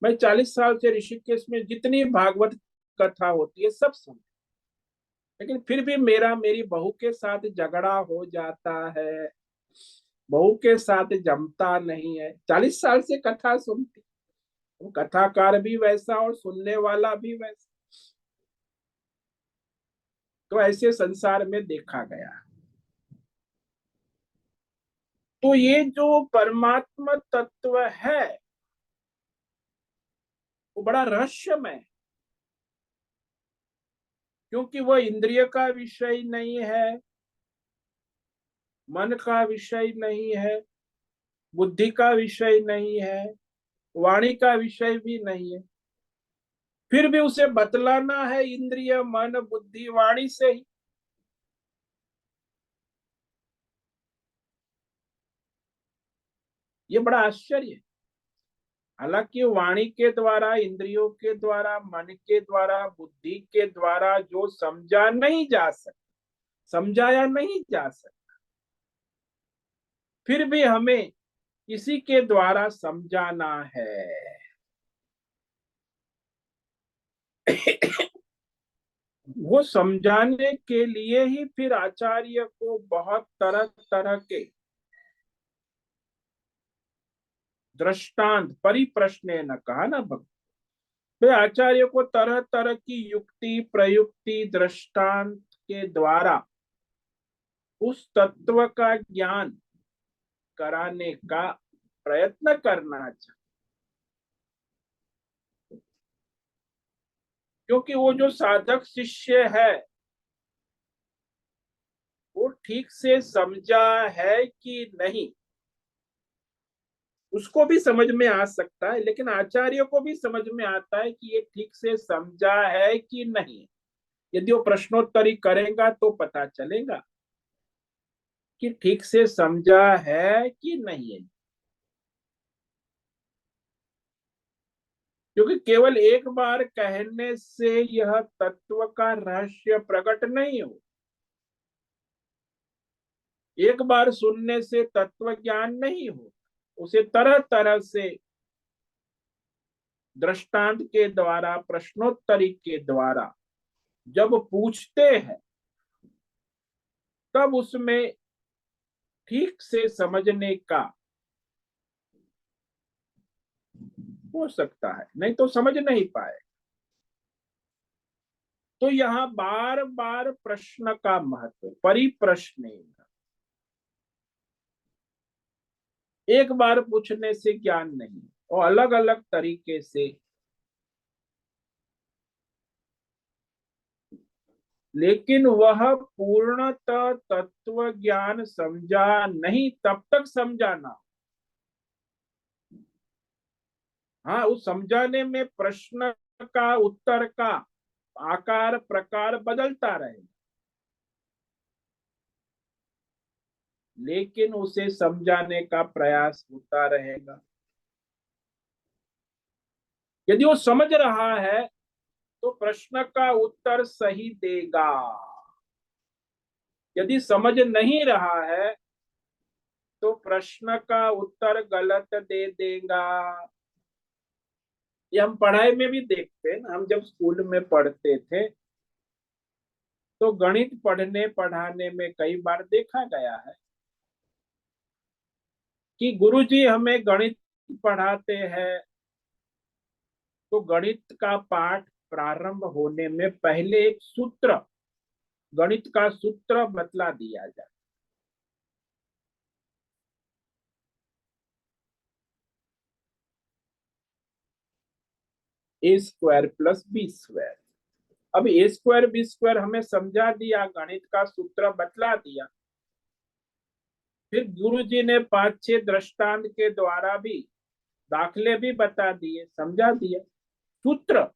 मैं 40 साल से ऋषिकेश में जितनी भागवत कथा होती है सब सुन, लेकिन फिर भी मेरा मेरी बहू के साथ झगड़ा हो जाता है, बहू के साथ जमता नहीं है। 40 साल से कथा सुनती, वो कथाकार भी वैसा और सुनने वाला भी वैसा। तो ऐसे संसार में देखा गया। तो ये जो परमात्मा तत्व है वो बड़ा रहस्यमय है, क्योंकि वो इंद्रिय का विषय नहीं है, मन का विषय नहीं है, बुद्धि का विषय नहीं है, वाणी का विषय भी नहीं है। फिर भी उसे बतलाना है इंद्रिय मन बुद्धि वाणी से ही। ये बड़ा आश्चर्य है। हालांकि वाणी के द्वारा, इंद्रियों के द्वारा, मन के द्वारा, बुद्धि के द्वारा जो समझा नहीं जा सकता, समझाया नहीं जा सकता, फिर भी हमें किसी के द्वारा समझाना है। वो समझाने के लिए ही फिर आचार्य को बहुत तरह तरह के दृष्टांत, परिप्रश्न न कहा ना भक्त, वे आचार्य को तरह तरह की युक्ति प्रयुक्ति दृष्टांत के द्वारा उस तत्व का ज्ञान कराने का प्रयत्न करना चाहिए। क्योंकि वो जो साधक शिष्य है वो ठीक से समझा है कि नहीं, उसको भी समझ में आ सकता है, लेकिन आचार्य को भी समझ में आता है कि ये ठीक से समझा है कि नहीं। यदि वो प्रश्नोत्तरी करेगा तो पता चलेगा कि ठीक से समझा है कि नहीं है। क्योंकि केवल एक बार कहने से यह तत्व का रहस्य प्रकट नहीं हो, एक बार सुनने से तत्व ज्ञान नहीं हो। उसे तरह तरह से दृष्टांत के द्वारा प्रश्नोत्तरी के द्वारा जब पूछते हैं तब उसमें ठीक से समझने का हो सकता है, नहीं तो समझ नहीं पाए। तो यहाँ बार बार प्रश्न का महत्व, परिप्रश्न, एक बार पूछने से ज्ञान नहीं, और अलग अलग तरीके से। लेकिन वह पूर्णतः तत्व ज्ञान समझा नहीं तब तक समझाना। हाँ, उस समझाने में प्रश्न का उत्तर का आकार प्रकार बदलता रहेगा, लेकिन उसे समझाने का प्रयास होता रहेगा। यदि वो समझ रहा है तो प्रश्न का उत्तर सही देगा, यदि समझ नहीं रहा है तो प्रश्न का उत्तर गलत दे देगा। ये हम पढ़ाई में भी देखते हैं ना। हम जब स्कूल में पढ़ते थे तो गणित पढ़ने पढ़ाने में कई बार देखा गया है कि गुरुजी हमें गणित पढ़ाते हैं तो गणित का पाठ प्रारंभ होने में पहले एक सूत्र, गणित का सूत्र बतला दिया जाए। ए स्क्वायर प्लस बी स्क्वायर। अब ए स्क्वायर बी स्क्वायर हमें समझा दिया, गणित का सूत्र बतला दिया। फिर गुरु जी ने 5-6 दृष्टांत के द्वारा भी दाखले भी बता दिए, समझा दिया। सूत्र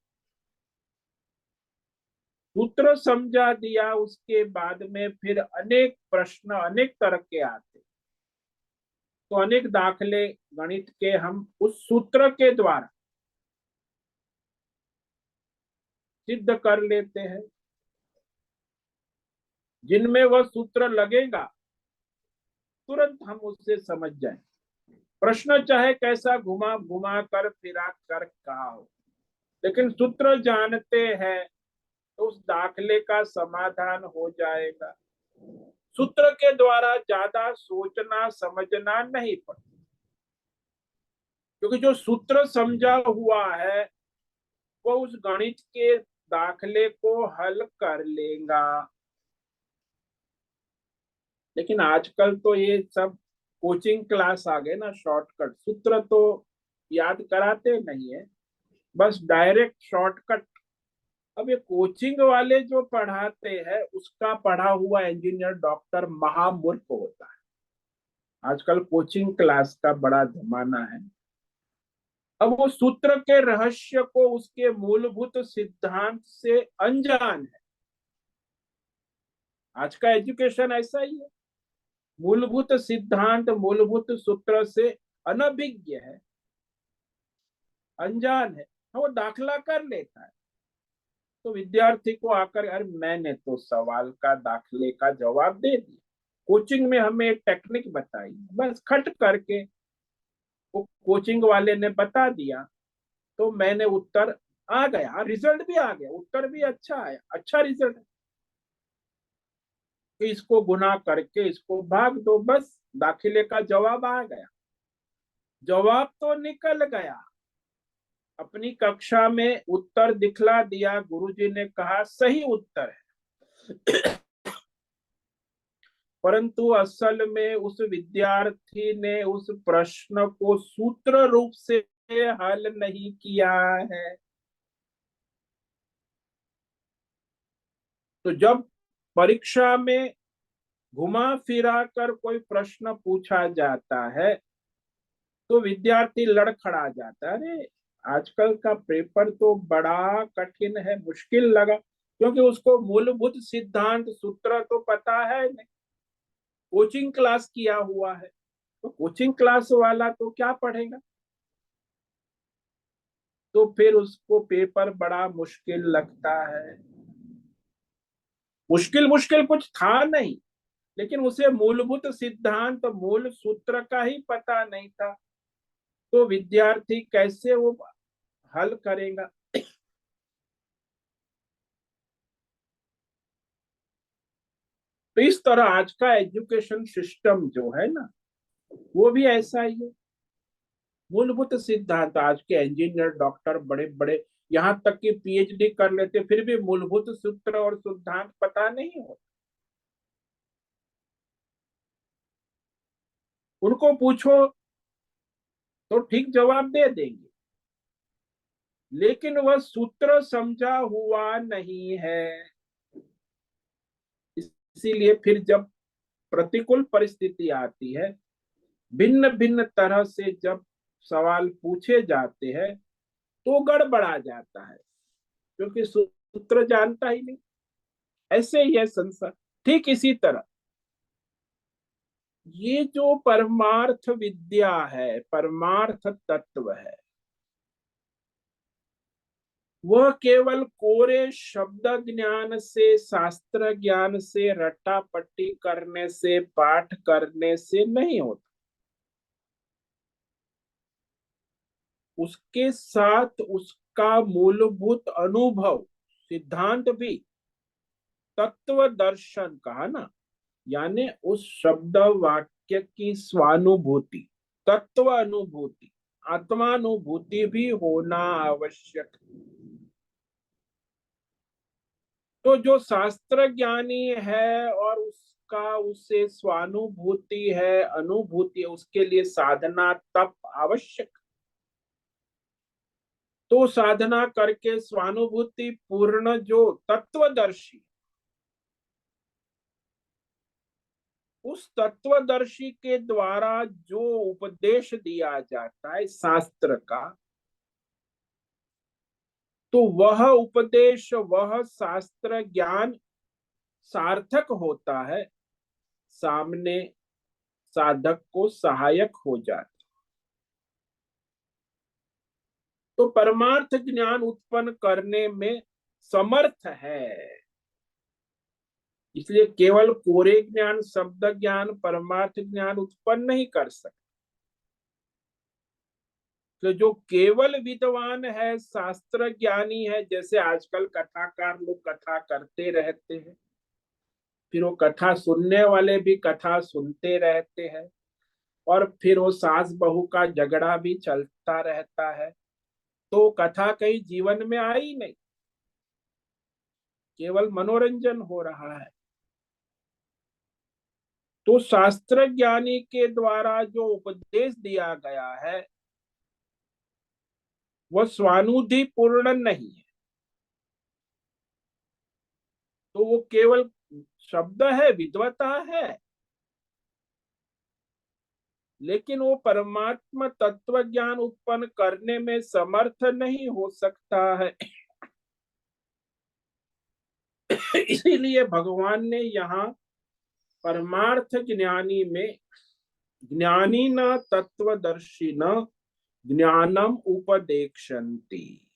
सूत्र समझा दिया, उसके बाद में फिर अनेक प्रश्न अनेक तरह के आते, तो अनेक दाखले गणित के हम उस सूत्र के द्वारा सिद्ध कर लेते हैं, जिनमें वह सूत्र लगेगा तुरंत हम उससे समझ जाए। प्रश्न चाहे कैसा घुमा घुमा कर फिरा कर कहा हो, लेकिन सूत्र जानते हैं तो उस दाखले का समाधान हो जाएगा। सूत्र के द्वारा ज्यादा सोचना समझना नहीं पड़ता, क्योंकि जो सूत्र समझा हुआ है वो उस गणित के दाखले को हल कर लेगा। लेकिन आजकल तो ये सब कोचिंग क्लास आ गए ना, शॉर्टकट सूत्र तो याद कराते नहीं है, बस डायरेक्ट शॉर्टकट। अब ये कोचिंग वाले जो पढ़ाते हैं उसका पढ़ा हुआ इंजीनियर डॉक्टर महामूर्ख होता है। आजकल कोचिंग क्लास का बड़ा जमाना है। अब वो सूत्र के रहस्य को, उसके मूलभूत सिद्धांत से अनजान है। आज का एजुकेशन ऐसा ही है, मूलभूत सिद्धांत मूलभूत सूत्र से अनभिज्ञ है, अनजान है। वो दाखला कर लेता है तो विद्यार्थी को आकर, अरे मैंने तो सवाल का दाखले का जवाब दे दिया, कोचिंग में हमें एक टेक्निक बताई, बस खट करके वो कोचिंग वाले ने बता दिया तो मैंने उत्तर आ गया, रिजल्ट भी आ गया, उत्तर भी अच्छा आया, अच्छा रिजल्ट। तो इसको गुना करके इसको भाग दो, बस दाखिले का जवाब आ गया। जवाब तो निकल गया, अपनी कक्षा में उत्तर दिखला दिया, गुरुजी ने कहा सही उत्तर है। परंतु असल में उस विद्यार्थी ने उस प्रश्न को सूत्र रूप से हल नहीं किया है। तो जब परीक्षा में घुमा फिरा कर कोई प्रश्न पूछा जाता है तो विद्यार्थी लड़खड़ा जाता है, अरे आजकल का पेपर तो बड़ा कठिन है, मुश्किल लगा, क्योंकि उसको मूलभूत सिद्धांत सूत्र तो पता है नहीं, कोचिंग क्लास किया हुआ है। तो कोचिंग क्लास वाला तो क्या पढ़ेगा, तो फिर उसको पेपर बड़ा मुश्किल लगता है। मुश्किल मुश्किल कुछ था नहीं, लेकिन उसे मूलभूत सिद्धांत मूल सूत्र का ही पता नहीं था, तो विद्यार्थी कैसे वो हल करेगा। तो इस तरह आज का एजुकेशन सिस्टम जो है ना, वो भी ऐसा ही है। मूलभूत सिद्धांत, आज के इंजीनियर डॉक्टर बड़े बड़े यहाँ तक कि पीएचडी कर लेते, फिर भी मूलभूत सूत्र और सिद्धांत पता नहीं होता। उनको पूछो तो ठीक जवाब दे देंगे, लेकिन वह सूत्र समझा हुआ नहीं है। इसीलिए फिर जब प्रतिकूल परिस्थिति आती है, भिन्न भिन्न तरह से जब सवाल पूछे जाते हैं तो गड़बड़ा जाता है, क्योंकि सूत्र जानता ही नहीं। ऐसे ही है संसार। ठीक इसी तरह ये जो परमार्थ विद्या है, परमार्थ तत्व है, वह केवल कोरे शब्द ज्ञान से, शास्त्र ज्ञान से, रट्टा पट्टी करने से, पाठ करने से नहीं होता। उसके साथ उसका मूलभूत अनुभव सिद्धांत भी, तत्व दर्शन कहा ना, यानी उस शब्द वाक्य की स्वानुभूति, तत्व अनुभूति, आत्मानुभूति भी होना आवश्यक। तो जो शास्त्र ज्ञानी है और उसका उसे स्वानुभूति है, अनुभूति है, उसके लिए साधना तप आवश्यक। तो साधना करके स्वानुभूति पूर्ण जो तत्वदर्शी, उस तत्वदर्शी के द्वारा जो उपदेश दिया जाता है शास्त्र का, तो वह उपदेश, वह शास्त्र ज्ञान सार्थक होता है, सामने साधक को सहायक हो जाता। तो परमार्थ ज्ञान उत्पन्न करने में समर्थ है। इसलिए केवल कोरे ज्ञान, शब्द ज्ञान परमार्थ ज्ञान उत्पन्न नहीं कर सकते। तो जो केवल विद्वान है, शास्त्र ज्ञानी है, जैसे आजकल कथाकार लोग कथा करते रहते हैं, फिर वो कथा सुनने वाले भी कथा सुनते रहते हैं, और फिर वो सास बहू का झगड़ा भी चलता रहता है, तो कथा कहीं जीवन में आई नहीं, केवल मनोरंजन हो रहा है। तो शास्त्र ज्ञानी के द्वारा जो उपदेश दिया गया है वह स्वानुभूति पूर्ण नहीं है, तो वो केवल शब्द है, विद्वता है, लेकिन वो परमात्मा तत्व ज्ञान उत्पन्न करने में समर्थ नहीं हो सकता है। इसीलिए भगवान ने यहाँ परमार्थ ज्ञानी में ज्ञानी न तत्वदर्शी न ज्ञानम उपदेक्षन्ति,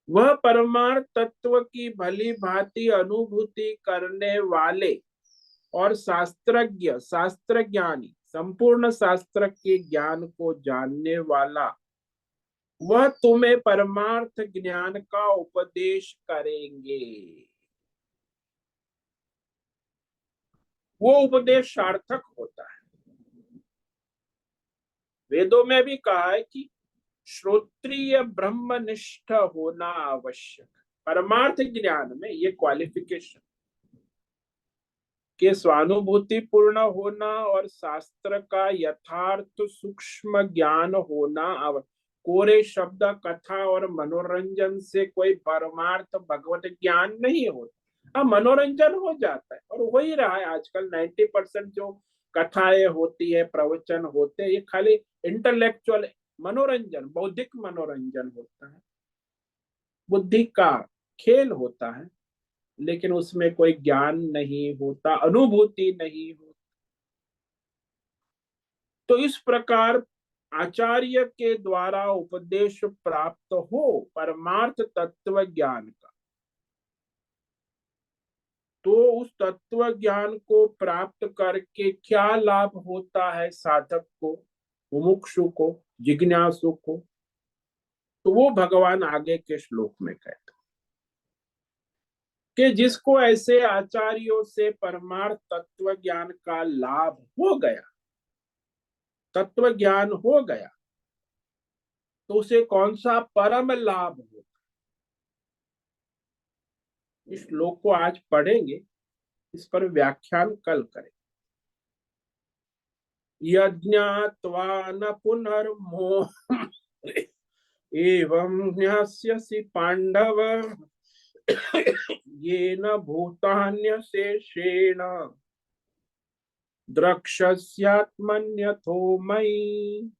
वह परमार्थ तत्व की भली भांति अनुभूति करने वाले और शास्त्रज्ञ, शास्त्र ज्ञानी, संपूर्ण शास्त्र के ज्ञान को जानने वाला, वह तुम्हें परमार्थ ज्ञान का उपदेश करेंगे। वो उपदेश सार्थक होता है। वेदों में भी कहा है कि श्रोत्रिय ब्रह्मनिष्ठ होना आवश्यक। परमार्थ ज्ञान में ये क्वालिफिकेशन के स्वानुभूति पूर्ण होना और शास्त्र का यथार्थ सूक्ष्म ज्ञान होना आवश्यक। कोरे शब्द, कथा और मनोरंजन से कोई परमार्थ भगवत ज्ञान नहीं होता। अब मनोरंजन हो जाता है, और हो ही रहा है आजकल। 90% जो कथाएं होती है, प्रवचन होते हैं, ये खाली इंटेलेक्चुअल मनोरंजन, बौद्धिक मनोरंजन होता है, बुद्धि का खेल होता है, लेकिन उसमें कोई ज्ञान नहीं होता, अनुभूति नहीं होती। तो इस प्रकार आचार्य के द्वारा उपदेश प्राप्त हो परमार्थ तत्व ज्ञान का, तो उस तत्व ज्ञान को प्राप्त करके क्या लाभ होता है साधक को, मुमुक्षु को, जिज्ञासु को, तो वो भगवान आगे के श्लोक में कहते कि जिसको ऐसे आचार्यों से परमार्थ तत्व ज्ञान का लाभ हो गया, तत्व ज्ञान हो गया, तो उसे कौन सा परम लाभ हो। इस श्लोक को आज पढ़ेंगे, इस पर व्याख्यान कल करें। यज्ञात्वा न पुनर्मोह एवं ज्ञास्यसि पांडव येन भूतान्यशेषेण द्रक्ष्यस्यात्मन्यथो मयि।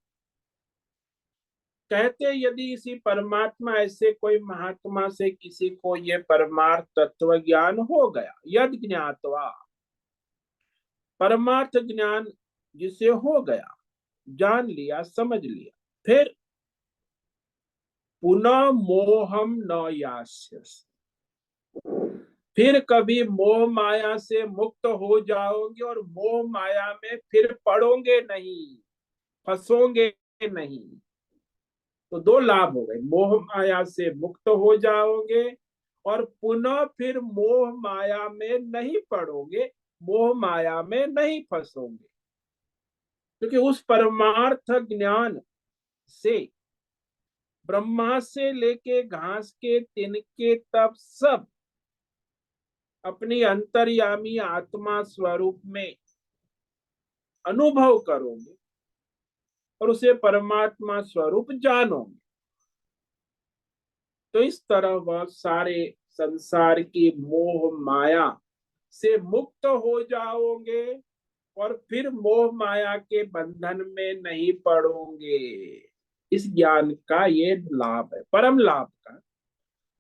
कहते यदि इसी परमात्मा ऐसे कोई महात्मा से किसी को ये परमार्थ तत्व ज्ञान हो गया, यद ज्ञातवा, परमार्थ ज्ञान जिसे हो गया, जान लिया, समझ लिया, फिर पुनः मोहम न यास्यसि, फिर कभी मोह माया से मुक्त हो जाओगे और मोह माया में फिर पड़ोगे नहीं, फंसोगे नहीं। तो दो लाभ हो गए, मोह माया से मुक्त हो जाओगे और पुनः फिर मोह माया में नहीं पड़ोगे, मोह माया में नहीं फंसोगे, क्योंकि उस परमार्थ ज्ञान से ब्रह्मा से लेके घास के तिनके तक सब अपनी अंतर्यामी आत्मा स्वरूप में अनुभव करोगे और उसे परमात्मा स्वरूप जानोगे। तो इस तरह वह सारे संसार की मोह माया से मुक्त हो जाओगे और फिर मोह माया के बंधन में नहीं पड़ोगे। इस ज्ञान का ये लाभ है, परम लाभ का।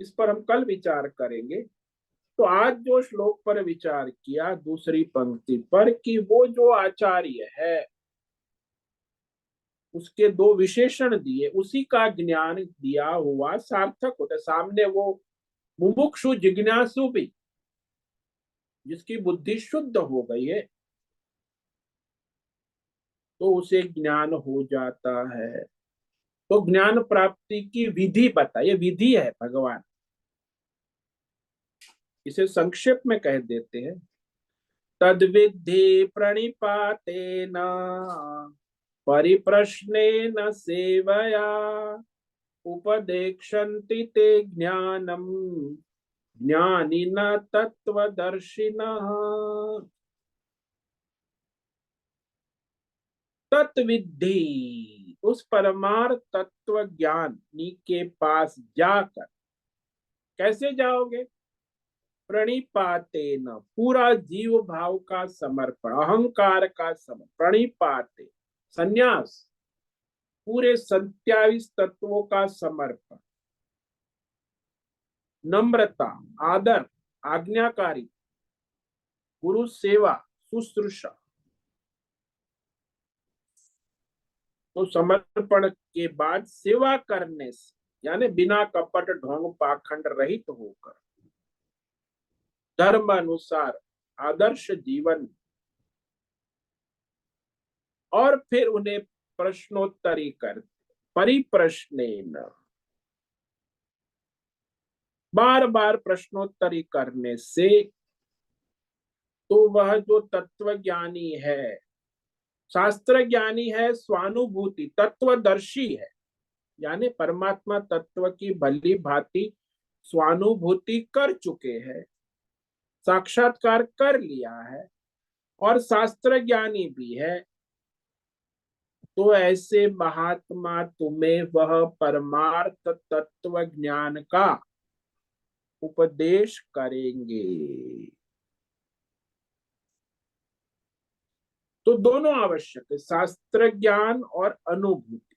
इस पर हम कल विचार करेंगे। तो आज जो श्लोक पर विचार किया दूसरी पंक्ति पर, कि वो जो आचार्य है उसके दो विशेषण दिए, उसी का ज्ञान दिया हुआ सार्थक होता है। सामने वो मुमुक्षु जिज्ञासु भी, जिसकी बुद्धि शुद्ध हो गई है, तो उसे ज्ञान हो जाता है। तो ज्ञान प्राप्ति की विधि बता, ये विधि है भगवान, इसे संक्षेप में कह देते हैं। तद्विद्धि प्रणिपातेन परिप्रश्नेन सेवया उपदेक्षन्ति ते ज्ञानम् ज्ञानिनः तत्वदर्शिनः। तत्विद्धि, उस परमार्थ तत्व ज्ञानी के पास जाकर, कैसे जाओगे? प्रणिपातेन, पूरा जीव भाव का समर्पण, अहंकार का समर्पण, प्रणिपाते संन्यास, पूरे 27 तत्वों का समर्पण, नम्रता, आदर, आज्ञाकारी, गुरु सेवा, शुश्रूषा। तो समर्पण के बाद सेवा करने से, यानी बिना कपट ढोंग पाखंड रहित होकर, धर्म अनुसार आदर्श जीवन, और फिर उन्हें प्रश्नोत्तरी कर, परिप्रश्नेन, बार बार प्रश्नोत्तरी करने से, तो वह जो तत्व ज्ञानी है, शास्त्र ज्ञानी है, स्वानुभूति तत्वदर्शी है, यानी परमात्मा तत्व की भली भांति स्वानुभूति कर चुके हैं, साक्षात्कार कर लिया है, और शास्त्र ज्ञानी भी है। तो ऐसे महात्मा तुम्हें वह परमार्थ तत्व ज्ञान का उपदेश करेंगे। तो दोनों आवश्यक है, शास्त्र ज्ञान और अनुभूति,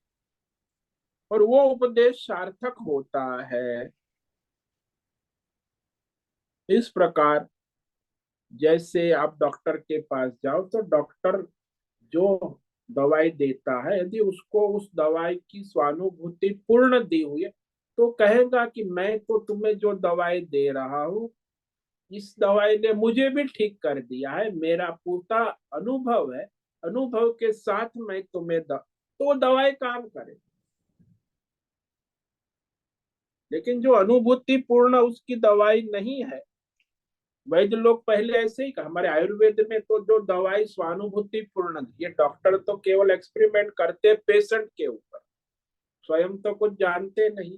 और वो उपदेश सार्थक होता है इस प्रकार। जैसे आप डॉक्टर के पास जाओ, तो डॉक्टर जो दवाई देता है, यदि उसको उस दवाई की स्वानुभूति पूर्ण दी हुई है, तो कहेगा कि मैं तो तुम्हें जो दवाई दे रहा हूँ, इस दवाई ने मुझे भी ठीक कर दिया है, मेरा पूरा अनुभव है, अनुभव के साथ मैं तुम्हें तो दवाई काम करे। लेकिन जो अनुभूति पूर्ण उसकी दवाई नहीं है, वैद्य लोग पहले ऐसे ही कहा, हमारे आयुर्वेद में तो जो दवाई स्वानुभूति पूर्ण, ये डॉक्टर तो केवल एक्सपेरिमेंट करते पेशेंट के ऊपर, स्वयं तो कुछ जानते नहीं।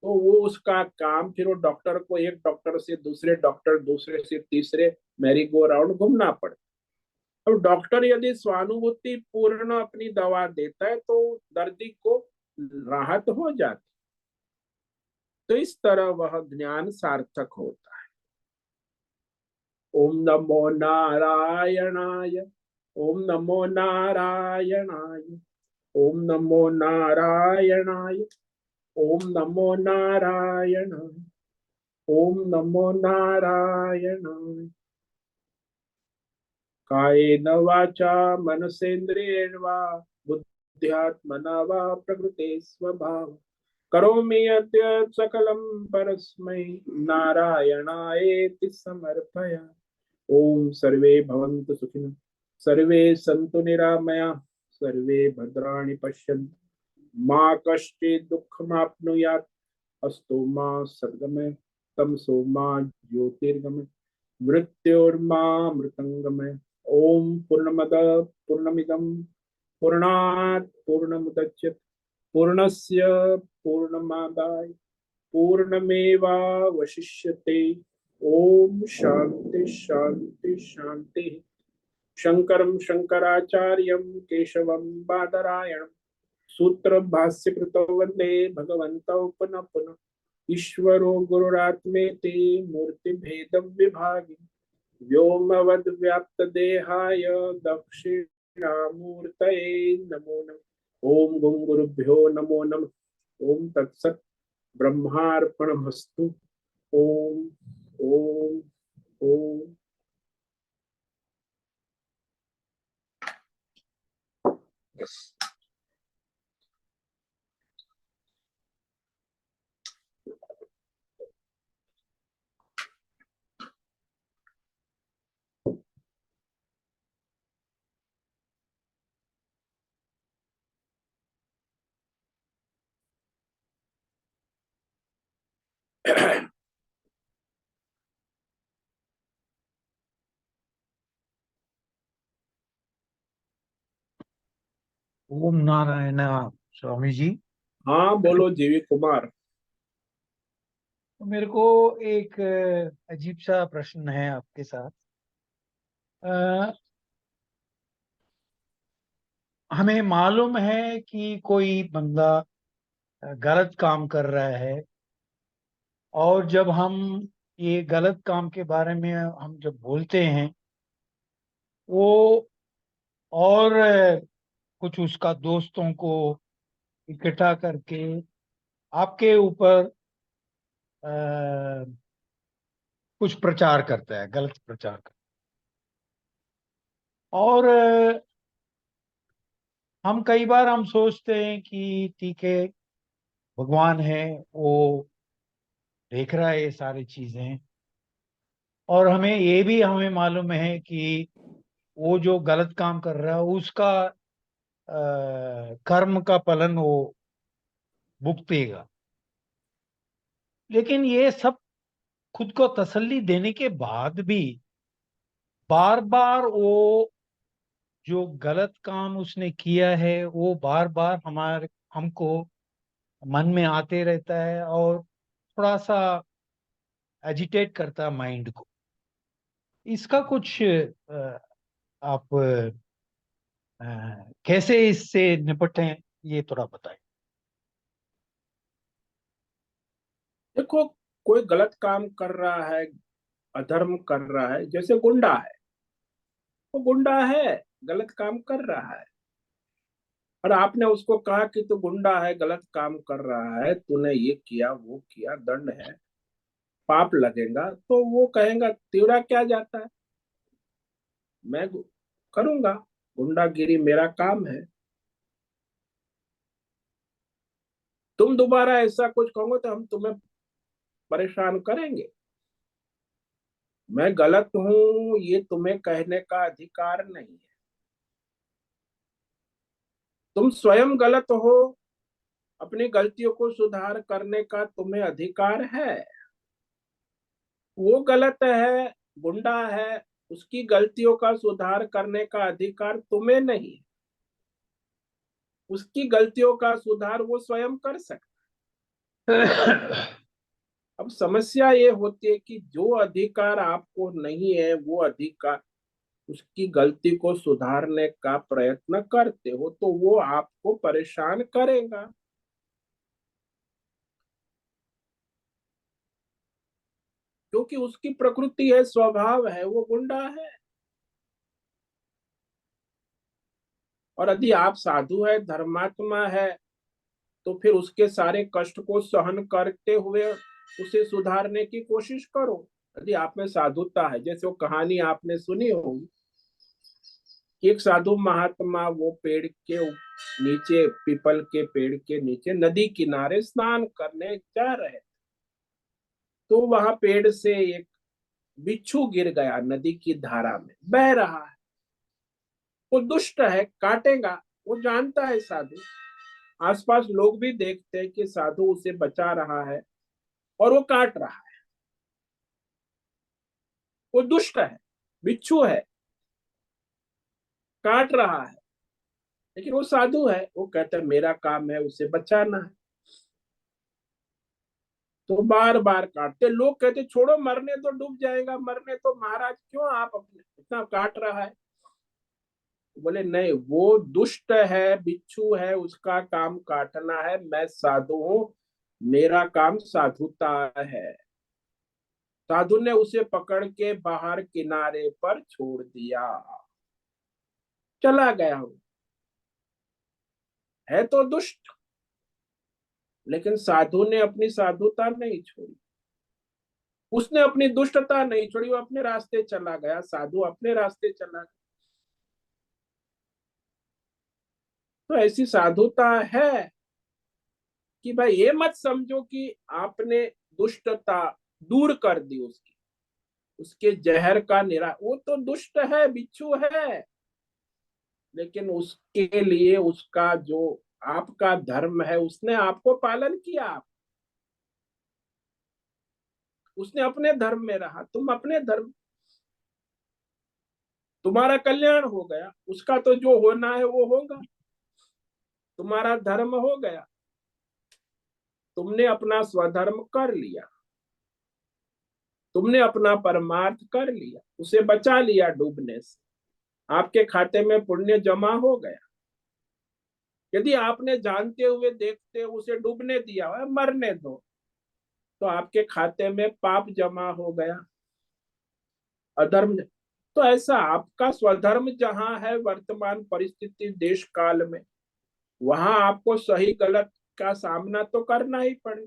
तो वो उसका काम, फिर वो डॉक्टर को एक डॉक्टर से दूसरे डॉक्टर, दूसरे से तीसरे मैरी गो राउंड घूमना पड़ता। अब डॉक्टर यदि स्वानुभूति पूर्ण अपनी दवा देता है, तो दर्दी को राहत हो जाती। तो इस तरह वह ज्ञान सार्थक होता है। ओम नमो नारायणाय, ओम नमो नारायणाय, ओम नमो नारायणाय, ओम नमो नारायणाय, ओम नमो नारायणाय। कायेन वाचा मनसेन्द्रियेण वा बुद्ध्यात्मना वा प्रकृते स्वभाव करोमि यद्यत् सकलं परस्मै नारायणायेति समर्पयामि। ओम सर्वे भवन्तु सुखिनः, सर्वे सन्तु निरामया, सर्वे भद्राणि पश्यन्तु, मा कश्चित् दुःखमाप्नुयात्, अस्तु मा सद्गमय, तमसो मा ज्योतिर्गमय, मृत्योर्मा मृतंगमय। ओम पूर्णमद पूर्णमिदं पूर्णात् पूर्णमुदच्यते पूर्णस्य पूर्णमादाय पूर्णमेवावशिष्यते। ओम शांति शांति शांति। शंकरं शंकराचार्यं केशवं बादरायणं सूत्र भाष्य कृतौ वंदे भगवन्तौ पुनः पुनः। ईश्वरो गुरुरात्मेति मूर्ति भेद विभागी व्योमवद् व्याप्त देहाय दक्षिणामूर्तये नमो नमः। ओम गुं गुरुभ्यो नमो नमः। ओम तत्सत् ब्रह्मार्पणमस्तु। ओम ओम ओम। ओम नारायण स्वामी जी। हाँ बोलो जीवी कुमार। तो मेरे को एक अजीब सा प्रश्न है आपके साथ। अ, हमें मालूम है कि कोई बंदा गलत काम कर रहा है, और जब हम ये गलत काम के बारे में हम जब बोलते हैं, वो और कुछ उसका दोस्तों को इकट्ठा करके आपके ऊपर कुछ प्रचार करता है, गलत प्रचार करता है। और हम कई बार हम सोचते हैं कि ठीक है, भगवान है, वो देख रहा है ये सारी चीजें, और हमें मालूम है कि वो जो गलत काम कर रहा है उसका कर्म का फलन वो भुगतेगा। लेकिन ये सब खुद को तसल्ली देने के बाद भी बार बार वो जो गलत काम उसने किया है वो बार बार हमारे हमको मन में आते रहता है, और थोड़ा सा एजिटेट करता है माइंड को। इसका कुछ आप कैसे इससे निपटें, ये थोड़ा बताएं। देखो, कोई गलत काम कर रहा है, अधर्म कर रहा है, जैसे गुंडा है, वो गुंडा है, गलत काम कर रहा है, और आपने उसको कहा कि तू गुंडा है, गलत काम कर रहा है, तूने ये किया वो किया, दंड है, पाप लगेगा, तो वो कहेगा तेरा क्या जाता है, मैं करूंगा, गुंडागिरी मेरा काम है। तुम दोबारा ऐसा कुछ कहोगे तो हम तुम्हें परेशान करेंगे। मैं गलत हूं ये तुम्हें कहने का अधिकार नहीं है। तुम स्वयं गलत हो, अपनी गलतियों को सुधार करने का तुम्हें अधिकार है। वो गलत है, गुंडा है, उसकी गलतियों का सुधार करने का अधिकार तुम्हें नहीं। उसकी गलतियों का सुधार वो स्वयं कर सकता। अब समस्या ये होती है कि जो अधिकार आपको नहीं है, वो अधिकार उसकी गलती को सुधारने का प्रयत्न करते हो तो वो आपको परेशान करेगा, क्योंकि उसकी प्रकृति है, स्वभाव है, वो गुंडा है। और यदि आप साधु है, धर्मात्मा है, तो फिर उसके सारे कष्ट को सहन करते हुए उसे सुधारने की कोशिश करो। यदि आप में साधुता है, जैसे वो कहानी आपने सुनी होगी कि एक साधु महात्मा वो पेड़ के नीचे, पीपल के पेड़ के नीचे नदी किनारे स्नान करने जा रहे, तो वहां पेड़ से एक बिच्छू गिर गया, नदी की धारा में बह रहा है। वो दुष्ट है, काटेगा, वो जानता है साधु। आसपास लोग भी देखते हैं कि साधु उसे बचा रहा है और वो काट रहा है। वो दुष्ट है, बिच्छू है, काट रहा है, लेकिन वो साधु है, वो कहता है मेरा काम है उसे बचाना है, तो बार बार काटते। लोग कहते छोड़ो, मरने तो, डूब जाएगा, मरने तो, महाराज क्यों आप अपने इतना काट रहा है। बोले नहीं, वो दुष्ट है, बिच्छू है, उसका काम काटना है, मैं साधु हूं, मेरा काम साधुता है। साधु ने उसे पकड़ के बाहर किनारे पर छोड़ दिया, चला गया हूं। है तो दुष्ट, लेकिन साधु ने अपनी साधुता नहीं छोड़ी, उसने अपनी दुष्टता नहीं छोड़ी, वो अपने रास्ते चला गया, साधु अपने रास्ते चला गया। तो ऐसी साधुता है कि भाई ये मत समझो कि आपने दुष्टता दूर कर दी उसकी, उसके जहर का वो तो दुष्ट है, बिच्छू है, लेकिन उसके लिए उसका जो आपका धर्म है उसने आपको पालन किया। उसने अपने धर्म में रहा, तुम अपने धर्म, तुम्हारा कल्याण हो गया, उसका तो जो होना है वो होगा, तुम्हारा धर्म हो गया, तुमने अपना स्वधर्म कर लिया, तुमने अपना परमार्थ कर लिया, उसे बचा लिया डूबने से, आपके खाते में पुण्य जमा हो गया। यदि आपने जानते हुए देखते उसे डूबने दिया है, मरने दो, तो आपके खाते में पाप जमा हो गया, अधर्म। तो ऐसा आपका स्वधर्म जहां है वर्तमान परिस्थिति देश काल में, वहां आपको सही गलत का सामना तो करना ही पड़े।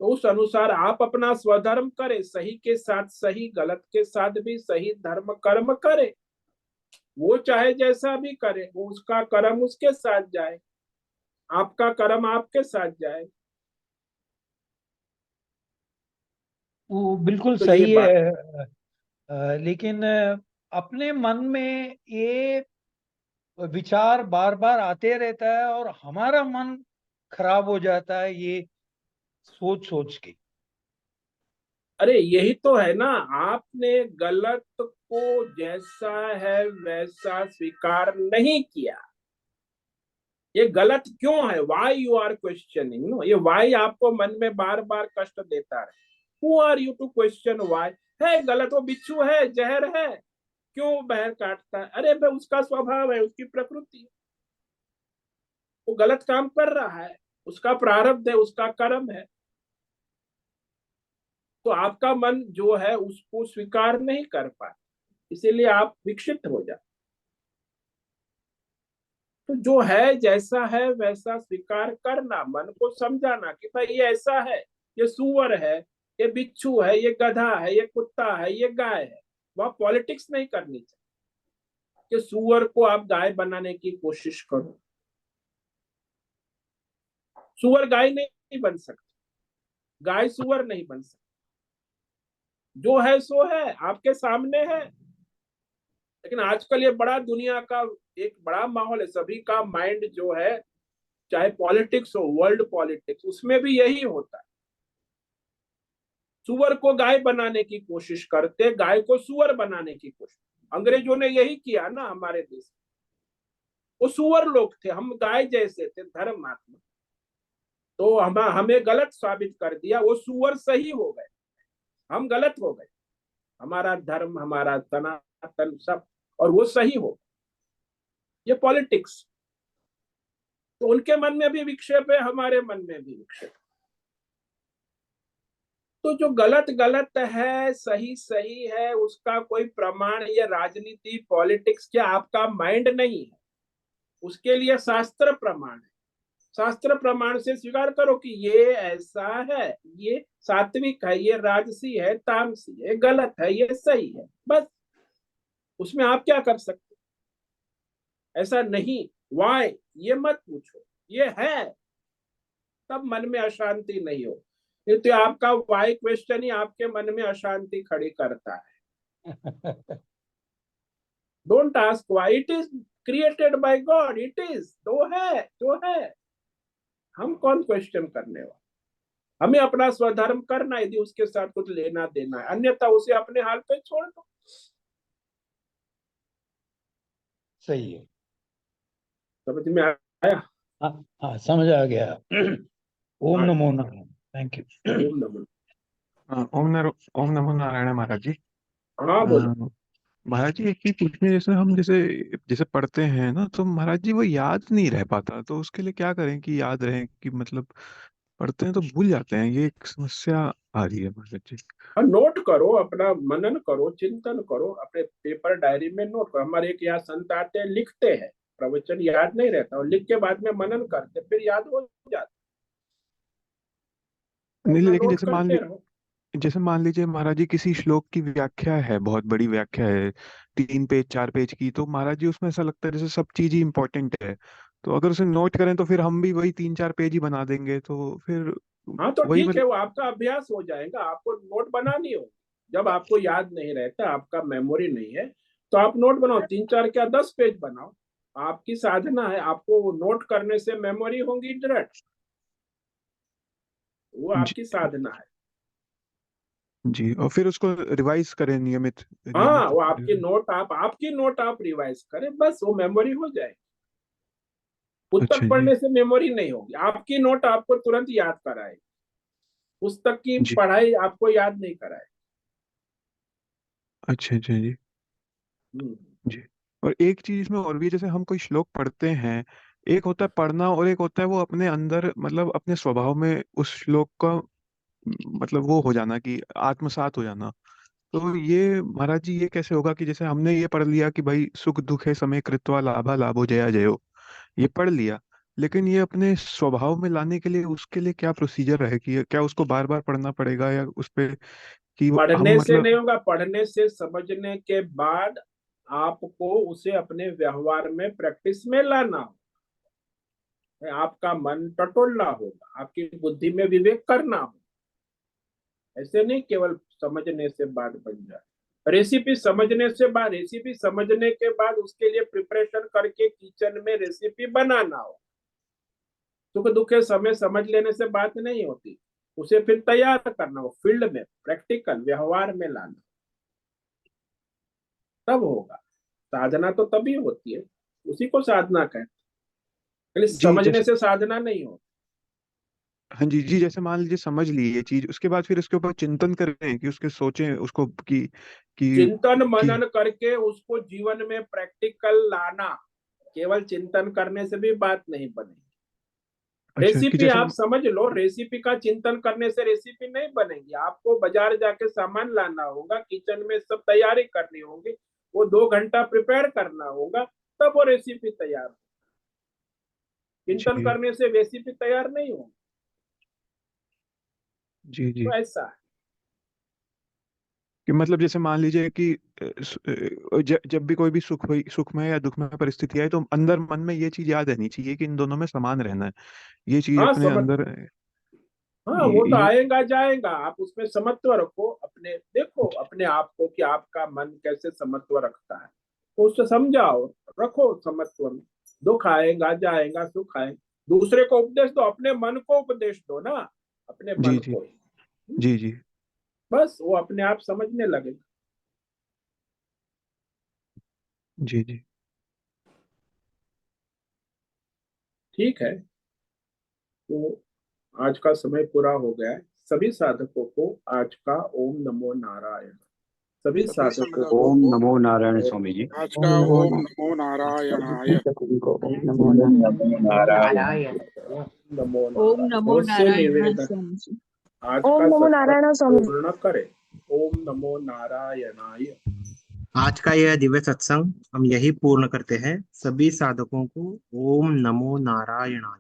तो उस अनुसार आप अपना स्वधर्म करें, सही के साथ सही, गलत के साथ भी सही धर्म कर्म करे। वो चाहे जैसा भी करे, वो उसका कर्म उसके साथ जाए, आपका कर्म आपके साथ जाए। वो बिल्कुल तो ये सही बात। है। लेकिन अपने मन में ये विचार बार बार आते रहता है और हमारा मन खराब हो जाता है ये सोच सोच के। अरे यही तो है ना, आपने गलत को जैसा है वैसा स्वीकार नहीं किया। ये गलत क्यों है, why you are questioning, no, ये वाई आपको मन में बार बार कष्ट देता रहे। Who are you to question why? है गलत, वो बिच्छू है, जहर है, क्यों बहर काटता है? अरे भाई उसका स्वभाव है, उसकी प्रकृति है, वो गलत काम कर रहा है, उसका प्रारब्ध है, उसका कर्म है। तो आपका मन जो है उसको स्वीकार नहीं कर पाता, इसीलिए आप विक्षिप्त हो जाते। तो जो है जैसा है वैसा स्वीकार करना, मन को समझाना कि भाई ये ऐसा है, ये सुअर है, ये बिच्छू है, ये गधा है, ये कुत्ता है, ये गाय है। वह पॉलिटिक्स नहीं करनी चाहिए कि सुअर को आप गाय बनाने की कोशिश करो। सुअर गाय नहीं बन सकती, गाय सुअर नहीं बन सकती। जो है सो है, आपके सामने है। लेकिन आजकल ये बड़ा दुनिया का एक बड़ा माहौल है, सभी का माइंड जो है, चाहे पॉलिटिक्स हो, वर्ल्ड पॉलिटिक्स, उसमें भी यही होता है। सुअर को गाय बनाने की कोशिश करते, गाय को सुअर बनाने की कोशिश। अंग्रेजों ने यही किया ना हमारे देश में। वो सुअर लोग थे, हम गाय जैसे थे, धर्मात्मा। तो हमें गलत साबित कर दिया, वो सुअर सही हो गए, हम गलत हो गए। हमारा धर्म, हमारा सनातन सब, और वो सही हो। ये पॉलिटिक्स। तो उनके मन में भी विक्षेप है, हमारे मन में भी विक्षेप। तो जो गलत गलत है, सही सही है, उसका कोई प्रमाण, ये राजनीति पॉलिटिक्स क्या आपका माइंड नहीं है, उसके लिए शास्त्र प्रमाण है। शास्त्र प्रमाण से स्वीकार करो कि ये ऐसा है, ये सात्विक है, ये राजसी है, तामसी है, गलत है, ये सही है, बस। उसमें आप क्या कर सकते? ऐसा नहीं, वाई ये मत पूछो, ये है, तब मन में अशांति नहीं हो। ये तो आपका वाई क्वेश्चन ही आपके मन में अशांति खड़ी करता है। Don't ask why, it is created by God, it is, तो है जो है। हम कौन क्वेश्चन करने वाले? हमें अपना स्वधर्म करना, यदि उसके साथ कुछ लेना देना है, अन्यथा उसे अपने हाल पे छोड़ दो। सही है। समझ में आया? हाँ हाँ, समझ आ गया। ओम नमो अच्छा, नारायण। Thank you. ओम नमः। ओम नमो नारायण महाराज जी। हाँ बोलो। अ, महाराज जी एक चीज पूछनी है, जैसे हम जैसे जैसे पढ़ते हैं ना, तो महाराज जी वो याद नहीं रह पाता, तो उसके लिए क्या करें कि याद रहे, कि मतलब पढ़ते हैं तो भूल जाते हैं, ये एक समस्या आ रही है महाराज जी। और नोट करो, अपना मनन करो, चिंतन करो, अपने पेपर डायरी में नोट करो। हमारे एक यहाँ संत आते हैं, लिखते हैं, प्रवचन याद नहीं रहता, और लिख के बाद में मनन करते, फिर याद हो जाता। नहीं, अपना लेकिन नोट करते रहो। जैसे मान लीजिए महाराज जी किसी श्लोक की व्याख्या है, बहुत बड़ी व्याख्या है, 3 पेज 4 पेज की, तो महाराज जी उसमें ऐसा लगता है जैसे सब चीज ही इंपॉर्टेंट है, तो अगर उसे नोट करें तो फिर हम भी वही 3 4 पेज ही बना देंगे, तो फिर हाँ तो वही ठीक है, मतलब। वो आपका अभ्यास हो जाएगा, आपको नोट बनानी होगी। जब आपको याद नहीं रहता, आपका मेमोरी नहीं है, तो आप नोट बनाओ, 3 4 क्या 10 पेज बनाओ। आपकी साधना है, आपको नोट करने से मेमोरी होगी दृढ़। वो आपकी साधना है। जी, और फिर उसको रिवाइज करें नियमित हाँ, वो नियमित। आपकी नोट आप रिवाइज करें, बस वो मेमोरी हो जाए। पुस्तक अच्छा जी। पढ़ने से मेमोरी नहीं होगी, आपकी नोट आपको तुरंत याद कराए, पुस्तक की जी। पढ़ाई आपको याद नहीं कराए। अच्छा अच्छा जी। हम्म। जी। और एक चीज इसमें और भी है, जैसे हम कोई श्लोक पढ़ते हैं, एक होता है पढ़ना और एक होता है वो अपने अंदर मतलब अपने स्वभाव में उस श्लोक का मतलब वो हो जाना कि आत्मसात हो जाना। तो ये महाराज जी ये कैसे होगा कि जैसे हमने ये पढ़ लिया कि भाई सुख दुख है समय कृत्वा लाभा लाभो जया जयो, ये पढ़ लिया, लेकिन ये अपने स्वभाव में लाने के लिए उसके लिए क्या प्रोसीजर है कि क्या उसको बार बार पढ़ना पड़ेगा या उस पे कि हम पढ़ने से नहीं मतलब। होगा, पढ़ने से समझने के बाद आपको उसे अपने व्यवहार में प्रैक्टिस में लाना होगा। आपका मन टटोलना होगा, आपकी बुद्धि में विवेक करना होगा। ऐसे नहीं केवल समझने से बात बन जाए। रेसिपी समझने के बाद उसके लिए प्रिपरेशन करके किचन में रेसिपी बनाना हो। सुख दुख के समय समझ लेने से बात नहीं होती, उसे फिर तैयार करना हो, फील्ड में प्रैक्टिकल व्यवहार में लाना, तब होगा। साधना तो तभी होती है, उसी को साधना कहते हैं। खाली जी समझने जैसे। से साधना नहीं होती। हाँ जी जी, जैसे मान लीजिए समझ ली ये चीज, उसके बाद फिर इसके ऊपर चिंतन करें कि उसके सोचें उसको चिंतन कि। मनन करके उसको जीवन में प्रैक्टिकल लाना। केवल चिंतन करने से भी बात नहीं बनेगी। अच्छा कि रेसिपी जैसे। आप समझ लो, रेसिपी का चिंतन करने से रेसिपी नहीं बनेगी। आपको बाजार जाके सामान लाना होगा, किचन में सब तैयारी करनी होगी, वो 2 घंटा प्रिपेयर करना होगा, तब वो रेसिपी तैयार हो। चिंतन जी करने से रेसिपी तैयार नहीं होगी। जी जी। तो ऐसा है। कि मतलब जैसे मान लीजिए कि जब भी कोई भी सुखमय या दुखमय परिस्थिति आए तो अंदर मन में ये चीज याद रहनी चाहिए कि इन दोनों में समान रहना है, ये चीज हाँ अपने समझ, अंदर हाँ वो तो ये। आएगा जाएगा, आप उसमें समत्व रखो अपने, देखो अपने आप को कि आपका मन कैसे समत्व रखता है, तो उससे समझाओ, रखो समत्व में। दुख आएगा जाएगा, सुख आएगा, दूसरे को उपदेश दो, अपने मन को उपदेश दो ना, अपने जी मन जी को ही। जी जी बस वो अपने आप समझने लगेगा। जी जी। ठीक है, तो आज का समय पूरा हो गया है। सभी साधकों को आज का ओम नमो नारायण, सभी सभी साधकों को साधकों ओम को नमो नारायण और स्वामी जी। आज ओम का नमो ओम नमो नारायणाय। सभी को ओम नमो ओम नमो नारायण नारायण। नमो ओम नारायण। नमो बहुत से नारायण निवेदन स्वामी जी। आज ओम का नमो सत्संग नारायण स्वामी। पूर्ण करें। ओम नमो नारायणाय। आज का यह दिव्य सत्संग हम यही पूर्ण करते हैं। सभी साधकों को ओम नमो नारायणाय।